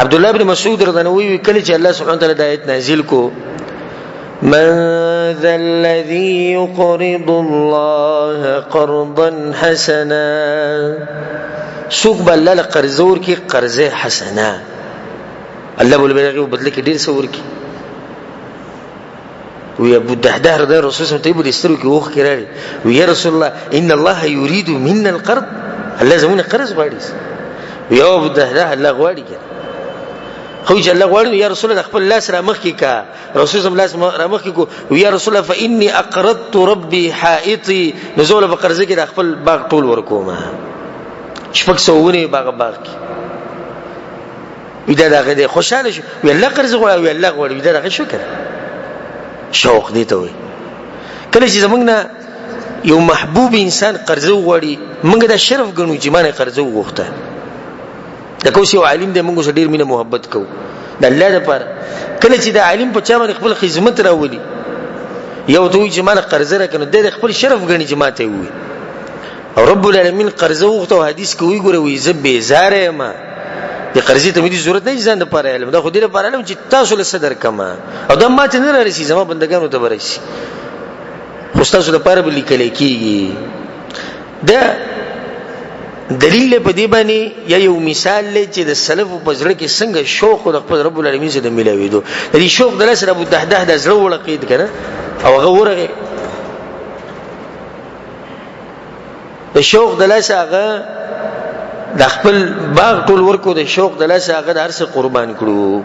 عبد الله بن مسعود رضی الله عنه کله چې الله سبحانه وتعالى د آیت نازل کو من ذا الذي يقرض الله قرضا حسنا، سوق بلل قرضور کی قرض حسنا، الله بول بلغه بدل کې ډیر څور کی. وی ابو الدحداح رضی الله عنه رسول الله ته استرو کې وخ کړی، وی یا رسول الله ان الله يريد منا القرض، الله زمونه قرض غواړي. وی ابو الدحداح الله غواړي کنه، خو چې الله غواړي یا رسول الله خپل لاس را مخ کې کا، رسول الله لاس را مخ کې کو، یا رسول الله فاني اقرضت ربي حائطي، نزول په قرض کې د خپل باغ ټول ورکوما، شپږ سوونه باغ کې. ودا دغه دې خوشاله شو، وی الله قرض غواړي، وی الله غواړي، ودا دغه شکر شوق دی ته وي. کله چې زمونږ نه یو محبوب انسان قرض غواړي، موږ دا شرف ګڼو چې مانه قرض وغوښته. دا کوم یو عالم دی موږ سره ډیر مینه محبت کوو د الله لپاره. کله چې دا عالم په چا باندې خپل خدمت راولي یو دوی چې مال قرض راکنه د خپل شرف غني چې ماته وي. او رب العالمین قرض وغوښته او حدیث کې وی ګوره وی زبې زاره ما د قرضې ته مې ضرورت نه ځان د لپاره علم، دا خو دې لپاره علم چې تاسو له صدر کما او دا ماته نه رارسي، زما بندگانو ته ورسي، خو تاسو لپاره به لیکل کېږي. دا دلیل په دې باندې یا یو مثال لري چې د سلف په ځړ کې څنګه شوق د خپل رب العالمین سره ملاويدو. د دې شوق د لاسره ابو الدحداح د زړه ولقید کنه او هغه ورغه د شوق د لاسه هغه د خپل باغ ټول ورکو، د شوق د لاسه هغه د هرڅه قربان کړو.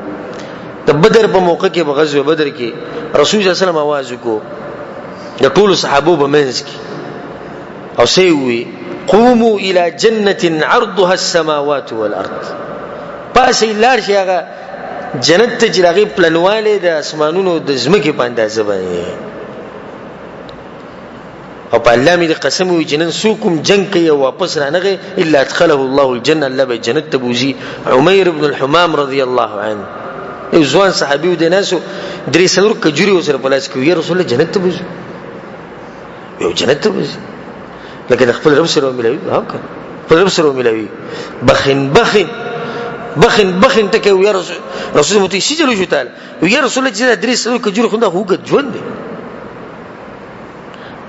د بدر په موقع کې په غزوه بدر کې رسول الله صلی الله علیه وسلم आवाज وکړو د ټول صحابه په منځ کې او سوي قوموا الى جنه عرضها السماوات والارض، پاسې لار شي هغه جنت ته جراغي پلنواله د اسمانونو د زمکه په اندازه باندې. او په الله مې قسم وي جنن سوکم جنگ کوي واپس رانغه الا ادخله الله الجنه، الله به جنت ته بوزي. عمير بن الحمام رضی الله عنه یو ځوان صحابي و د ناسو درې سلور کجوري وسره پلاس کوي، یا رسول الله جنت ته بوزي، یو جنت ته بوزي لکه خپل رب سره ملوي، ها که خپل رب سره ملوي. بخن ته کوي، یا رسول متي سجلو شو تعالی، یا رسول الله چې درې سلور کجوري خو دا هوګ ژوند دی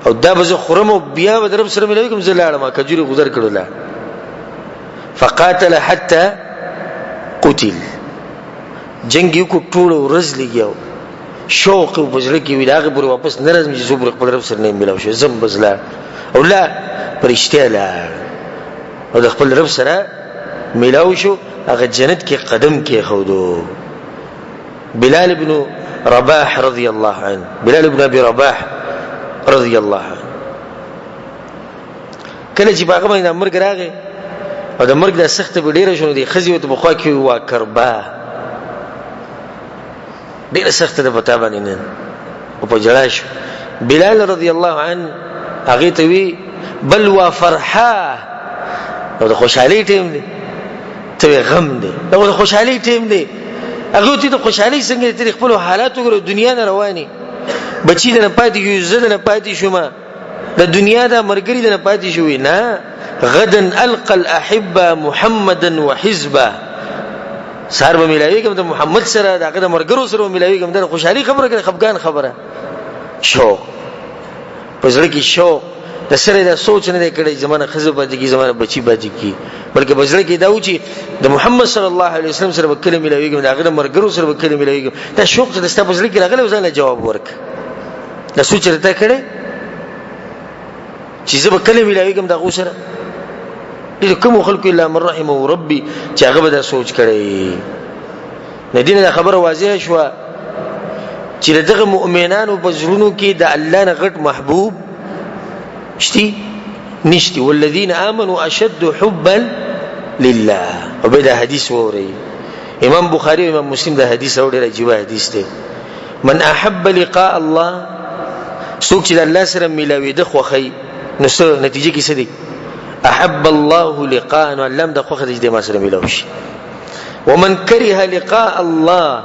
او دا به خرم او بیا به رب سره ملوي کوم زلاړه ما کجوري گزار کړو لا. فقاتل حتى قتل، جنگ یو کو ټول ورځ لګیاو، شوق او بجره کې ویلاغه پر واپس نه راځم چې زوبر خپل رب سره نه ملاو شو، زم بزلا او لا پرشته لا او د خپل رب سره ملاو شو، هغه جنت کې قدم کې خودو. بلال ابن رباح رضی الله عنه، بلال ابن ابي رباح رضی الله عنه کله چې باغ باندې امر کراغه او د مرګ د سخت به ډیره شونه دي خزي او بخوا کې وا کربا ډیره سخت ده پتا باندې نه او په جلاش بلال رضی الله عنه هغه ته وی بل وا فرحا او د خوشحالي ټیم دی ته غم دی دا د خوشحالي ټیم دی هغه ته د خوشحالي څنګه تر خپل حالات وګورو دنیا نه رواني بچی نه پاتې یو زده نه پاتې شوما د دنیا د مرګري نه پاتې شوې نه غدن القى الاحبه محمدا وحزبه سار به ملاوي کوم د محمد سره دغه د مرګرو سره ملاوي کوم د خوشحالي خبره کوي خفقان خبره شوق پزړه کې شوق د سره د سوچ نه کړي زمانه خزه باندې کی زمانه بچی باندې کی بلکې پزړه کې دا و چې د محمد صلی الله علیه وسلم سره وکړه ملاوي کوم دغه د مرګرو سره وکړه ملاوي کوم دا شوق چې د ستاسو پزړه کې راغلی وزنه جواب ورک دا سوچ رته کړي چې زه وکړه ملاوي کوم دغه سره دې کوم خلق الا من رحمه ربي چې هغه به دا سوچ کړي نه دینه خبره واضحه شو چې دغه مؤمنانو په زړونو کې د الله نه غټ محبوب شتي نشتي والذین آمنوا اشد حبا لله او به دا حدیث ووري امام بخاری او امام مسلم دا حدیث اوري راځي حدیث دی من احب لقاء الله څوک چې الله سره ملاوي د خوخي نو څه نتیجه کې څه دی احب الله لقاء علم د خوخه دې ما سره ملاوي ومن كره لقاء الله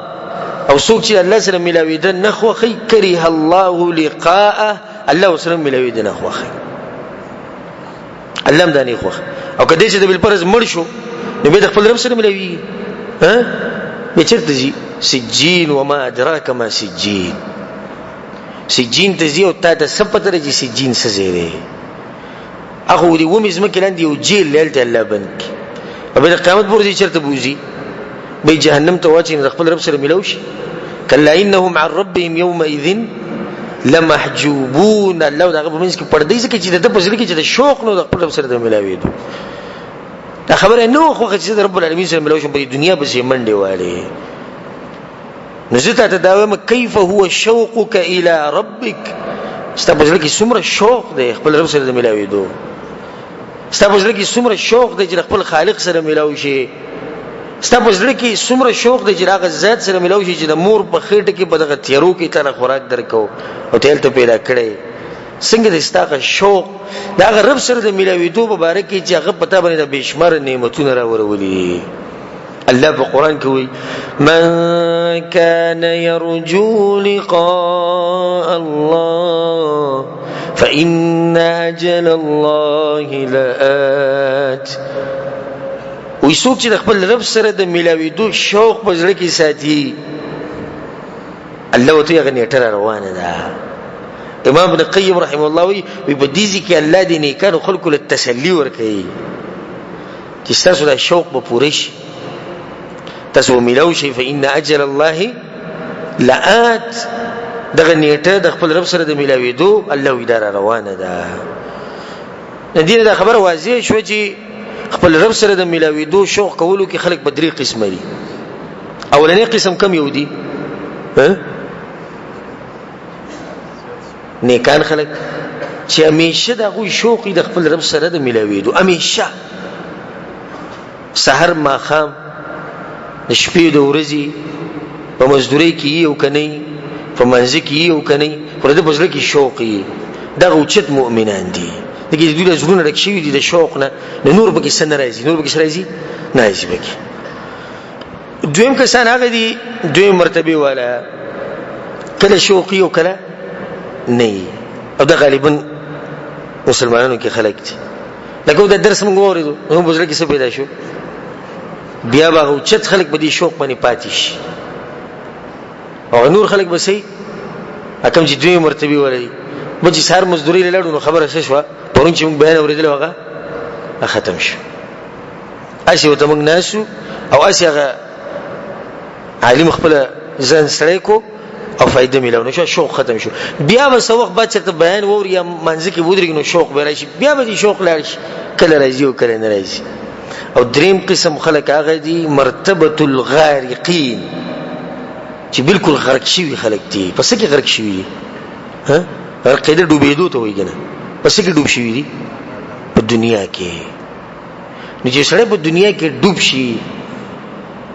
او څوک چې الله سره ملاوي د نه خوخي كره الله لقاءه الله سره ملاوي د نه خوخي علم د نه خوخ او کله چې د بل پرز مړ شو نو به د خپل رب سره ملاوي ها به چرته جی سجین وما ادراک ما سجین سجین ته زیو تا ته سپتره جی سجین څه زیره اخو دی ومز مکلان دی جیل لیلته الله بنک او به قیامت پر دي چرته بوزي به جهنم ته واچي د خپل رب سره ملوشي کلا انهم عن ربهم يومئذ لمحجوبون الله دغه په منځ کې پردې ځکه چې د پزړه کې چې د شوق نو د خپل رب سره د ملاوي دي دا خبره نو خو چې رب العالمین سره ملوشي په دنیا به سي منډه والي نزته تداوم كيف هو شوقك الى ربك استبزل کې څومره شوق دی خپل رب سره د ملاوي دو استبزل کې څومره شوق دی چې خپل خالق سره ملاوي شي استبزل کې څومره شوق دی چې هغه ذات سره ملاوي شي چې د مور په خېټه کې په دغه تیرو کې تر خوراک درکو او تل ته پیدا کړي څنګه د استاغه شوق دا هغه رب سره د ملاوي دو مبارک چې هغه پتا باندې د بشمار نعمتونه راوړولي الله په قران کې وایي من كان يرجو لقاء الله فإن أجل الله لآت ويسوق چې خپل رب سره د ملاوي دو شوق په ځړ کې ساتي الله وتعالى غنیټه روانه ده امام ابن قیم رحمه الله وی په دې ځکه الله دې نه کړو خلق له تسلی ور کوي چې تاسو د شوق په پوره شي تاسو ملوشي فإن أجل الله لآت دغه نیټه د خپل رب سره د ملاوي دو الله اداره روانه ده ندینه دا خبر واضح شو چې خپل رب سره د ملاوي دو شوق کولو کې خلک په درې قسم دي اولنی قسم کم یو دي نیکان خلک چې همیشه دغه شوق د خپل رب سره د ملاوي دو همیشه سحر ما خام د شپې د ورځې په مزدوري کې یو کني په منځ کې یو کني پر دې بزړه کې شوق یې دا اوچت مؤمنان دي دغه د دوی زړونه رکشي دي د شوق نه نور به کې سن راځي نور به کې راځي نه راځي به دویم کسان هغه دي دویم مرتبه والا کله شوقي او کله نه او دا غالبا مسلمانانو کې خلک دي لکه دا درس موږ وریدو نو بزړه کې څه پیدا شو بیا به چت خلک به دي شوق باندې پاتیش او نور خلک به سي اکم چې دوی مرتبه ولري بچ سار مزدوري لاړو نو خبره څه شو پرون چې موږ بیان اوریدل هغه ختم شو اسی وته موږ ناسو او اسی هغه عالم خپل ځان سره کو او فائدہ ملو نو شوق ختم شو بیا به سوق بعد چې بیان ووري یا منځ کې ودرېږي نو شوق به راشي بیا به دي شوق لاړ شي کله راځي او کله نه راځي او دریم قسم خلق هغه دي مرتبه الغارقين چې بالکل غرق شوی خلق دي پس کې غرق شوی ها غرق دې ډوبېدو ته وایي کنه پس کې ډوب شوی دي په دنیا کې نو چې سړی په دنیا کې ډوب شي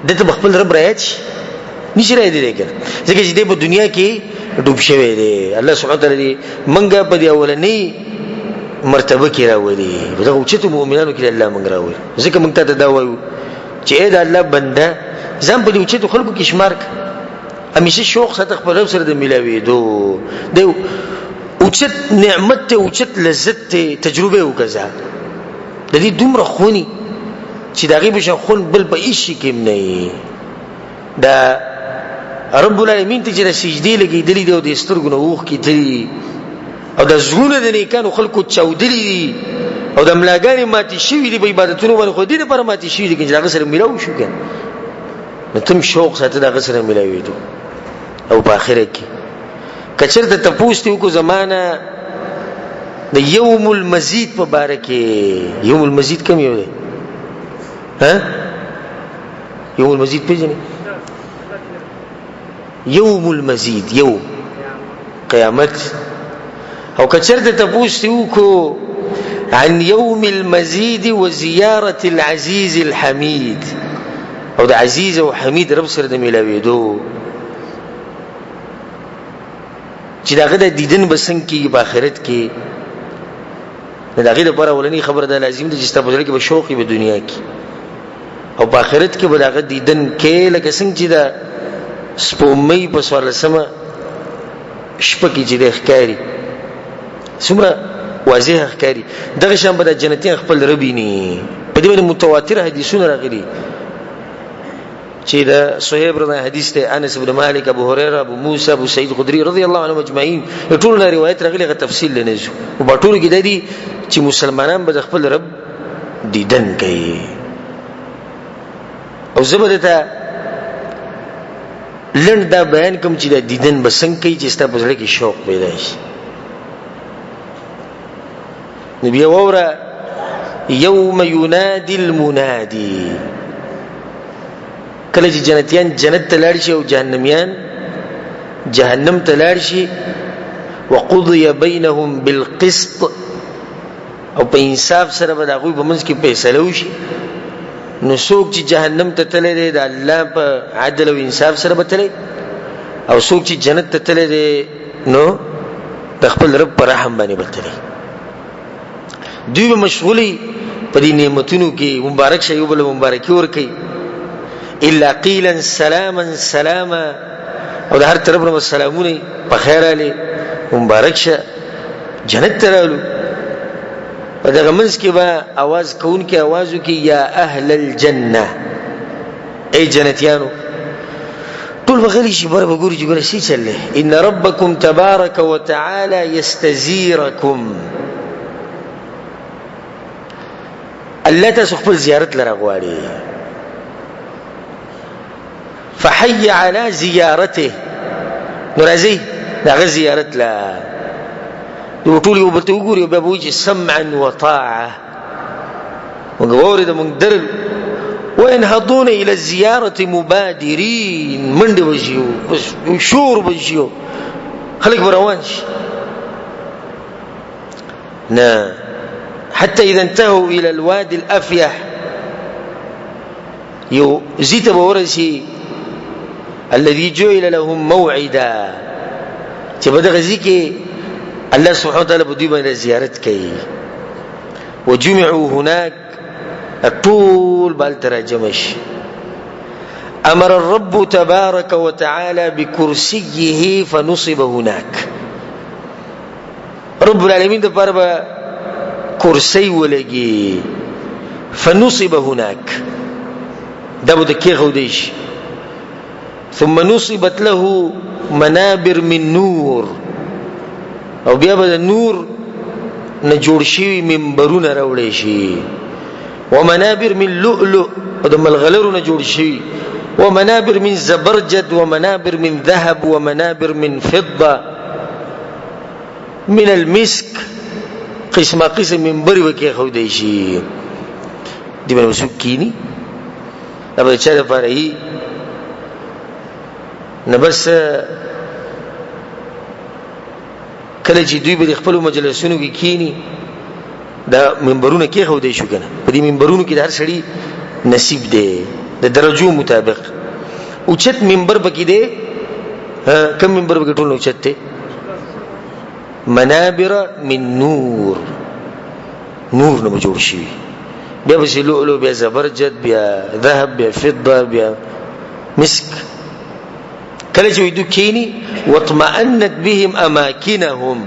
دته خپل رب راځي نشي راځي لیکن ځکه چې د په دنیا کې ډوب شوی دی الله سبحانه وتعالى منګه په دی اولنی مرتبه کې راوړي دغه اوچته مؤمنانو کې الله منګ راوړي ځکه موږ ته دا وایو چې اې دا الله بنده ځم په دې اوچته خلکو کې شمار همیشه شوق ساته خپل رب سره د ملاوي دو د اوچت نعمت ته اوچت لذت ته تجربه وکړه د دې دومره خوني چې دا غیب شو خون بل په هیڅ کې نه دا رب العالمین ته چې سجدي لګي دلی دی او د سترګو نه وښ کې تلی او د زړونو د نیکانو خلکو چاودلی دي او د ملاګانې ماتي شوی دي په عبادتونو باندې خو دې لپاره ماتي شوی دي چې هغه سره ملاو شو کنه نو تم شوق ساته هغه سره ملاوي دي او په آخرت کې کچرته تپوستي کو زمانہ د یوم المزید په باره کې یوم المزید کوم یو دی ها یوم المزید پیژنې یوم المزید یوم قیامت او کچرته تپوستي کو عن يوم المزيد وزيارة العزيز الحميد او د عزيز او حميد رب سره د ملاويدو چې داغه د دیدن بسنګ کې په آخرت کې داغه د پر اولنی خبر د لازم دي چې تاسو لري کې به شوقي په دنیا کې او په آخرت کې به داغه دیدن کې لکه څنګه چې دا سپومې په سوال سم شپه کې چې د ښکاری څومره واضح ښکاری دغه شان به د جنتین خپل ربینی په دې باندې متواتر حدیثونه راغلي چې دا صحیح برنه حدیث ته انس بن مالک ابو هريره ابو موسی ابو سعید خدری رضی الله عنهم اجمعین ټول روایت راغلي غو تفصیل لنهزو او په ټول کې د دې چې مسلمانان به خپل رب دیدن کوي او زبرته لند دا بیان کوم چې د دیدن بسنګ کوي چې ستاسو په ځړ کې شوق پیدا شي نبی وورا یوم ینادی المنادی کله چې جنتیان جنت ته لاړ شي او جهنميان جهنم ته لاړ شي وقضي بينهم بالقسط او په انصاف سره به هغه په منځ کې فیصله وشي نو څوک چې جهنم ته تللی دی د الله په عدل او انصاف سره به تللی او څوک چې جنت ته تللی دی نو د خپل رب پر رحم باندې به تللی دوی به مشغولي په دې نعمتونو کې مبارک شي او بل مبارکي ورکي الا قيلا سلاما سلاما او د هر طرف نه سلامونه په خیر علي مبارک شه جنت ترالو په دغه منځ کې به आवाज کون کې आवाज وکي یا اهل الجنه ای جنتیانو ټول بغلی شي بره وګوري چې ګوره شي چلې ان ربکم تبارک وتعالى یستزیرکم الله تاسو خپل زیارت لره غواړي فحي على زيارته نرازي دغه زیارت لا ټول یو بته وګوري او به وایي سمعا وطاعه وګوري د موږ در وينهضون الى الزياره مبادرين من دی وجيو شور وجيو خلق بروان شي نا حتى اذا انتهوا الى الوادي الافيح يو زيت بورسي الذي جعل لهم موعدا چې بدغه ځکه الله سبحانه وتعالى بدوی باندې زیارت کوي وجمعوا هناك الطول بالترجمش امر الرب تبارك وتعالى بكرسيه فنصب هناك رب العالمين د پربا کرسی ولګي فنصب هناك دا بده کې غودیش ثم نصبت له منابر من نور او بیا به نور نه جوړ شي منبرونه راوړي شي ومنابر من لؤلؤ او د ملغلرو نه جوړ شي ومنابر من زبرجد ومنابر من ذهب ومنابر من فضه من المسك قسم قسم منبر وکي خو دی شي دی به وسکینی دا به چا لپاره ای نه بس کله چې دوی به خپل مجلسونو کې کینی دا منبرونه کې خو دی شو کنه په دې منبرونو کې د هر سړي نصیب دی د درجو مطابق. اوچت منبر پکې دی، کم منبر پکې ټول اوچت دی؟ منابر من نور، نور نه جوړ شي، بیا به لؤلؤ، بیا زبرجد، بیا ذهب، بیا فضه، بیا مسک. کله چې دوی کینی واطمئنت بهم اماکنهم،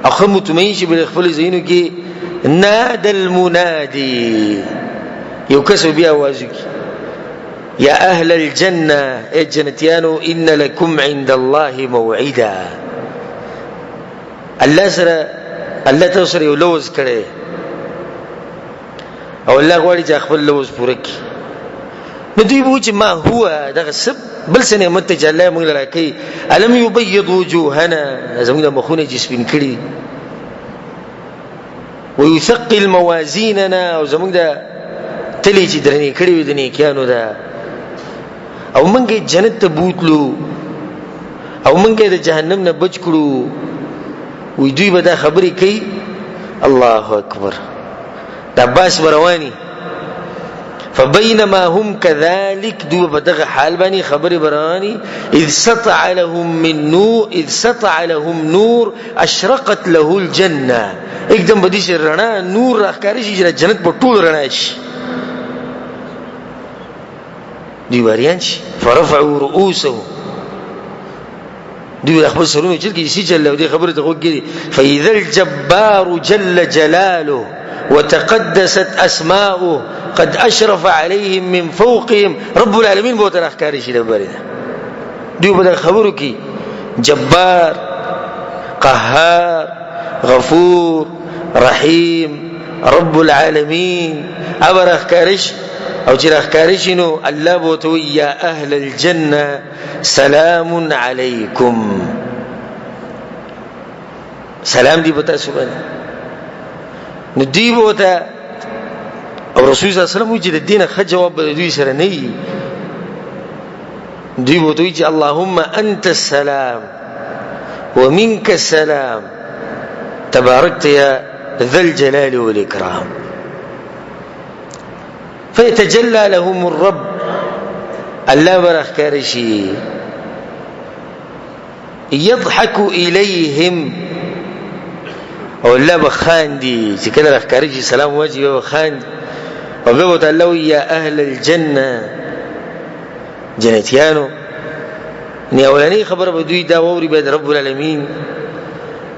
اخو مطمئن شي بل خپل زینو کې نادى المنادي، یو کس بیا आवाज کوي یا اهل الجنه، ای جنتیانو، ان لكم عند الله موعدا. الله سره، الله تاسو سره یو لوز کړي او الله غواړي چې خپل لوز پوره کړي. نو دوی وو چې ما هو دغه سب بل څه نعمت چې الله موږ لره کوي. الم يبيض وجوهنا، زموږ مخونه چې سپین کړي، ويثقل موازيننا، او زموږ د تلی چې درنې کړي وي د نیکانو ده، او موږ جنت ته بوتلو، او موږ د جهنم نه بچ کړو. وی دوی به دا خبرې کوي. الله اکبر. د عباس برواني فبينما هم كذلك، دوی په دغه حال باندې خبرې برواني، اذ سطع لهم نور اشرقت له الجنه، एकदम بدی شي رڼا نور راخکاري شي چې جنت په ټول رڼا شي. دی وریان شي فرفعوا رؤوسهم، دوی خپل سرونه چې کی سي جل دې خبره ته وګوري. فاذا الجبار جل جلاله وتقدست اسماؤه قد اشرف عليهم من فوقهم، رب العالمین به تر اخکاری شي دبره. دوی به خبرو کی جبار، قهار، غفور، رحیم، رب العالمین ابر اخکارش. او چې اخکارش نو الله به تو یا اهل الجنه سلام علیکم، سلام دی بتا سبحان. نو دی بوته او رسول صلی الله علیه وسلم چې د دین ښه جواب به دوی سره نه وي. دوی بوته چې اللهم انت السلام ومنك السلام تباركت يا ذا الجلال والاكرام. فيتجلى لهم الرب، الله برخ شي، يضحك اليهم، او الله بخاندي چې کله راخکاری شي سلام واجب بخاند. او به وته الله يا اهل الجنه، جنتیانو. ني اولاني خبر به دوی دا ووري به رب العالمین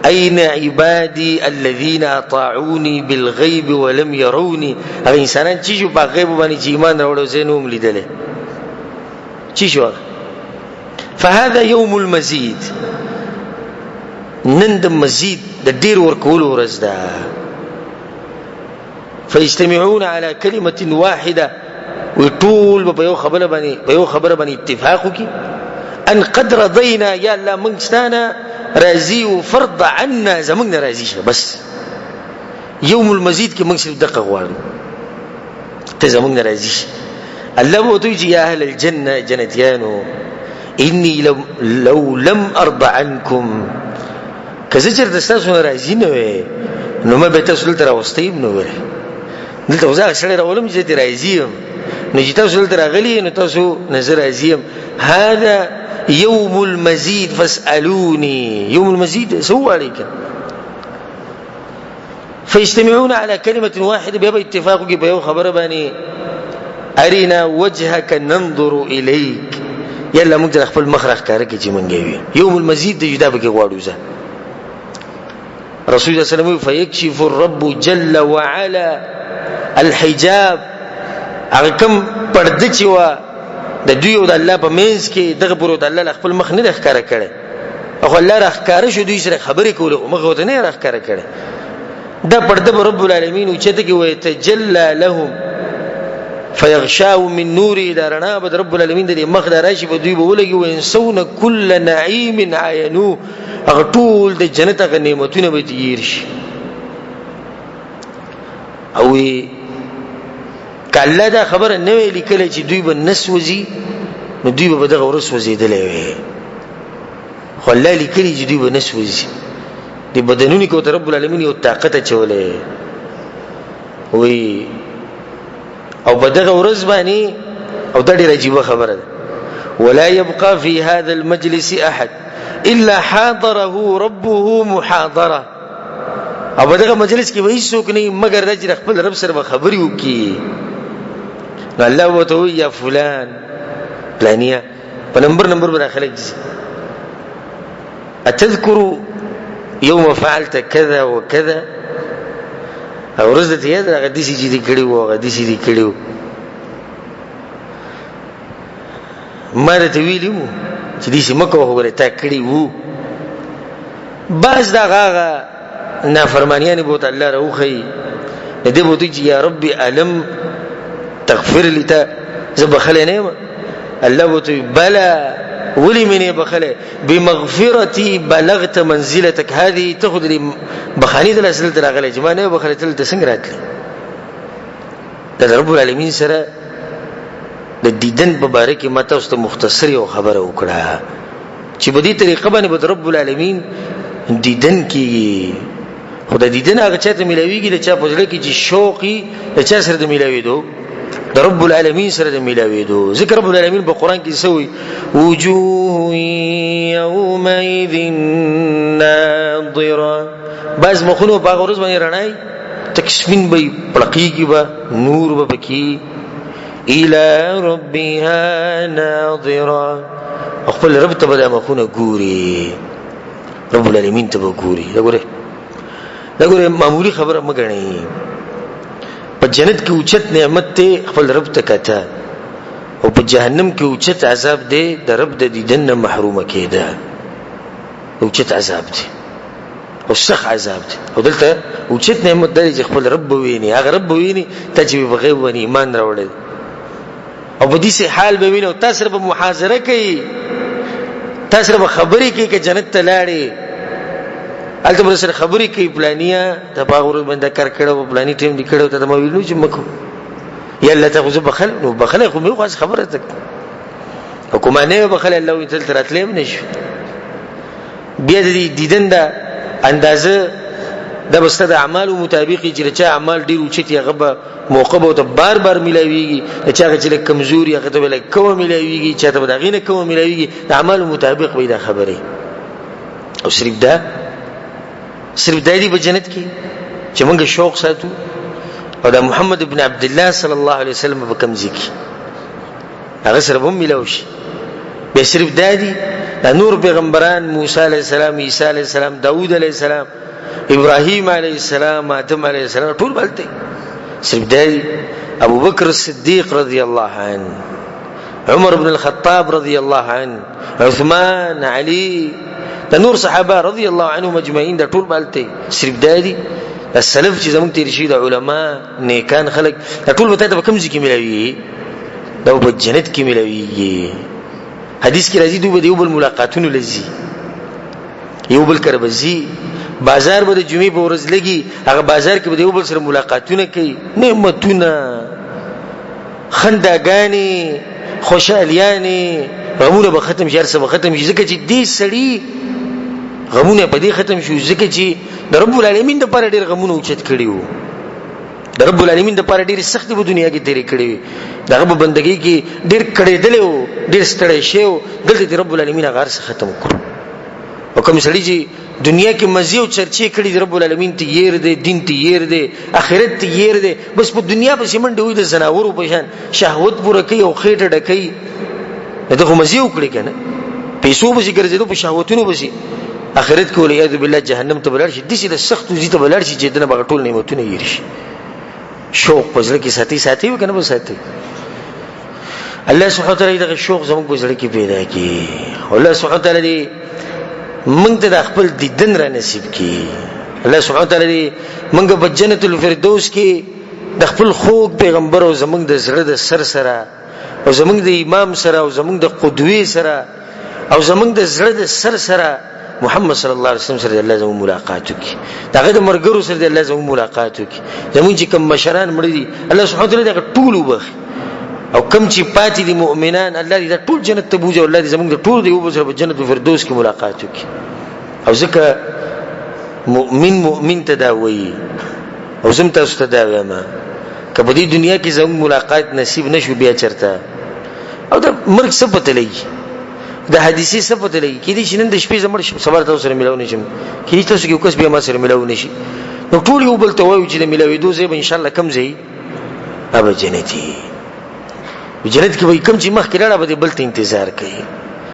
اين عبادي الذين اطاعوني بالغيب ولم يروني. هغه انسانان چې په غیب باندې چې ایمان راوړل زینوم لیدل چې شو. فهذا يوم المزيد، نند مزید د ډیر ورکول ورځ ده. فيجتمعون على كلمه واحده، وطول په یو خبره باندې اتفاق وکي. ان قد رضينا، يا الله موږ ستانه راضي او فرض عنا، زمونږ راضي شه. بس يوم المزيد کې موږ صرف دقه غواړو ته زمونږ راضي شه. الله وو ته يا اهل الجنه، جنتيانو، اني لو لم ارضى عنكم، کزه چرته تاسو راضي نه وې نو ما به تاسو تر واستیم نو وره دلته وزا سره راولم چې راضي یم، نو چې تاسو تر غلي نو تاسو نظر راضي یم. هذا يوم المزيد فاسألوني، يوم المزيد سوى عليك. فيجتمعون على كلمة واحدة، بيبقى اتفاقك بيو خبر باني أرنا وجهك ننظر إليك، يلا مقدر أخفل مخرج كارك من جاوي. يوم المزيد جدابك وادوزا. رسول الله صلى الله عليه وسلم فيكشف الرب جل وعلا الحجاب، أغكم بردتشوا د دوی او د الله په منځ کې دغه پرو د الله خپل مخ نه ښکارا کړي، او الله راخکاره شو دوی سره خبرې کوله او مخ ته نه راخکاره کړي. دا پرده رب العالمین او چته کې وي تجلى لهم فيغشاو من نور دارنا، بد رب العالمین د مخ دراشي په دوی به ولګي وينسون كل نعيم عينو، هغه ټول د جنت غ نعمتونه به تیر شي. او کله دا خبره نه ویل کله چې دوی به نسوځي، نو دوی به دغه ورس وزیدلې وي. خو الله لیکلي چې دوی به نسوځي، د بدنونی کو ته رب العالمین یو طاقت چولې وي. او په دغه ورځ باندې او د ډېر عجیب خبره ده ولا يبقى في هذا المجلس احد الا حاضره ربه محاضره او په دغه مجلس کې وایي څوک نه مگر د خپل رب سره خبري وکي الله وته یا فلان پلانیا په نمبر به داخله کیږي اتذكر يوم فعلت كذا وكذا او ورځ ته یاد راغلی چې دې کړي وو غدي چې دې کړي وو مرته ویلو چې دې سمکو وګوره تا کړي وو بس دا غاغه نافرمانیان بوت الله روخي دې بوت چې یا ربي الم تغفر لي تا زبخله نه الله بوت بلا ولي من بخله بمغفرتي بلغت منزلتك هذه تاخذ لي بخاني د اصل تراغله جمانه بخله تل تسنګ راتله د رب العالمین سره د دیدن مبارک ماته واست مختصر یو خبره وکړه چې په دې طریقه باندې به رب العالمین دیدن کی خدای دیدن هغه چاته ملويږي د چا په ځل کې چې شوقي د چا سره د ملويدو د رب العالمین سره د ملويدو ذکر رب العالمین په قران کې سوی وجوه يومئذ ناظره بعض مخونو په غرض باندې رڼای تکسمین به پړقېږي به نور به پکې الى ربها ناظره خپل رب ته به مخونه ګوري رب العالمین ته به ګوري دا ګوره معمولی خبره مګنئ په جنت کې اوچت نعمت ته خپل رب ته کته او په جهنم کې اوچت عذاب دی د رب د دیدن نه محرومه کېده اوچت عذاب دی او سخت عذاب دی او دلته اوچت نعمت دی چې خپل رب ویني هغه رب ویني ته چې په غیب باندې ایمان راوړل او په دې سه حال به ویني او تاسو به محاضره کوي تاسو به خبرې کوي چې جنت ته لاړې الته بل سره خبرې کوي پلانیا ته باغور باندې کار کړو پلاني ټیم دې کړو ته ما ویلو چې مکو یا الله ته خو بخل نو بخل خو مې خاص خبره ته حکومانه بخل الله وتل تراتلم نشو بیا دې دیدن دا اندازه د بسته د اعمال مطابق چې چا اعمال ډیر اوچتي غبه موقع به ته بار بار ملويږي چې چې کمزوري هغه ته ولا کوم ملويږي چې ته بدغینه کوم ملويږي د اعمال مطابق وي دا خبره او صرف دایي په جنت کې چې موږ شوق ساتو او د محمد ابن عبد الله صلی الله علیه وسلم په کوم ځکه هغه سره هم ملوشي به صرف دادي د نور پیغمبران موسی علیه السلام عیسی علیه السلام داوود علیه السلام ابراهیم علیه السلام آدم علیه السلام ټول بلته صرف دادي ابو بکر الصدیق رضی الله عنه عمر بن الخطاب رضی الله عنه عثمان علی د نور صحابه رضی الله عنهم اجمعین د ټول بالته صرف دادي السلف چې زموږ تیر شي د علما نیکان خلق د ټول وته په کوم ځکه ملوي دا په جنت کې ملوي حدیث کې راځي دوی به یو ملاقاتونه لذي یو بل کربزي بازار به د جمعې په ورځ لګي هغه بازار کې به یو بل سره ملاقاتونه کوي نعمتونه خنداګانی خوشالیانی غمونه به ختم شي هرڅه به ختم شي ځکه چې دې سړی غمونه په دې ختم شو ځکه چې د رب العالمین د پر ډیر غمونه اوچت کړیو د رب العالمین د پر ډیر سخت په دنیا کې تیرې کړې دغه بندګۍ کې ډیر کړې دلو ډیر ستړی شو دلته رب العالمین هغه څه ختم کړ او کوم سړی چې دنیا کې مزي او چرچې کړې د رب العالمین ته ير دي دین ته ير دي اخرت ته ير دي بس په دنیا په سیمنډ وي د زناورو په شان شهوت پوره کوي او خېټه ډکې دغه مزي وکړي کنه پیسو به ګرځېدو په شهوتونو به اخرت کې ولې بالله جهنم ته بلار شي د دې سخت وزي ته بلار شي چې دنه بغ ټول نعمتونه یې شي شوق پزړه کې ساتي وکنه به ساتي الله سبحانه وتعالى دغه شوق زموږ پزړه کې پیدا کړي الله سبحانه وتعالى دې موږ ته خپل دیدن را نصیب کړي الله سبحانه وتعالى دې موږ په جنت الفردوس کې د خپل خوږ پیغمبر او زموږ د زړه د سر سره او زموږ د امام سره او زموږ د قدوه سره او زموږ د زړه د سر سره محمد صلی الله علیه وسلم سره الله زموږ ملاقات وکي داغه د مرګرو سره الله زموږ ملاقات وکي زموږ چې کوم مشران مړ دي الله سبحانه وتعالى دغه ټول وبخي او کوم چې پاتې دي مؤمنان الله دې ټول جنت ته بوځي او الله دې زموږ د ټول دی وبسره په جنت الفردوس کې ملاقات وکي او ځکه مؤمن ته دا وایي او زم تاسو ته دا وایم کله دې دنیا کې زموږ ملاقات نصیب نشو بیا چرته او دا مرګ څه پته لګي د حدیثي څه پته لګي کې دې شنن د شپې زمړ صبر تاسو سره ملاو نشم کې تاسو کې کس بیا ما سره ملاو نشي نو ټول یو بل ته وایو چې د ملاوي دوزه به ان شاء الله کم زی ابه جنتی جنت کې وای کم چې مخ کې راړه به بل ته انتظار کوي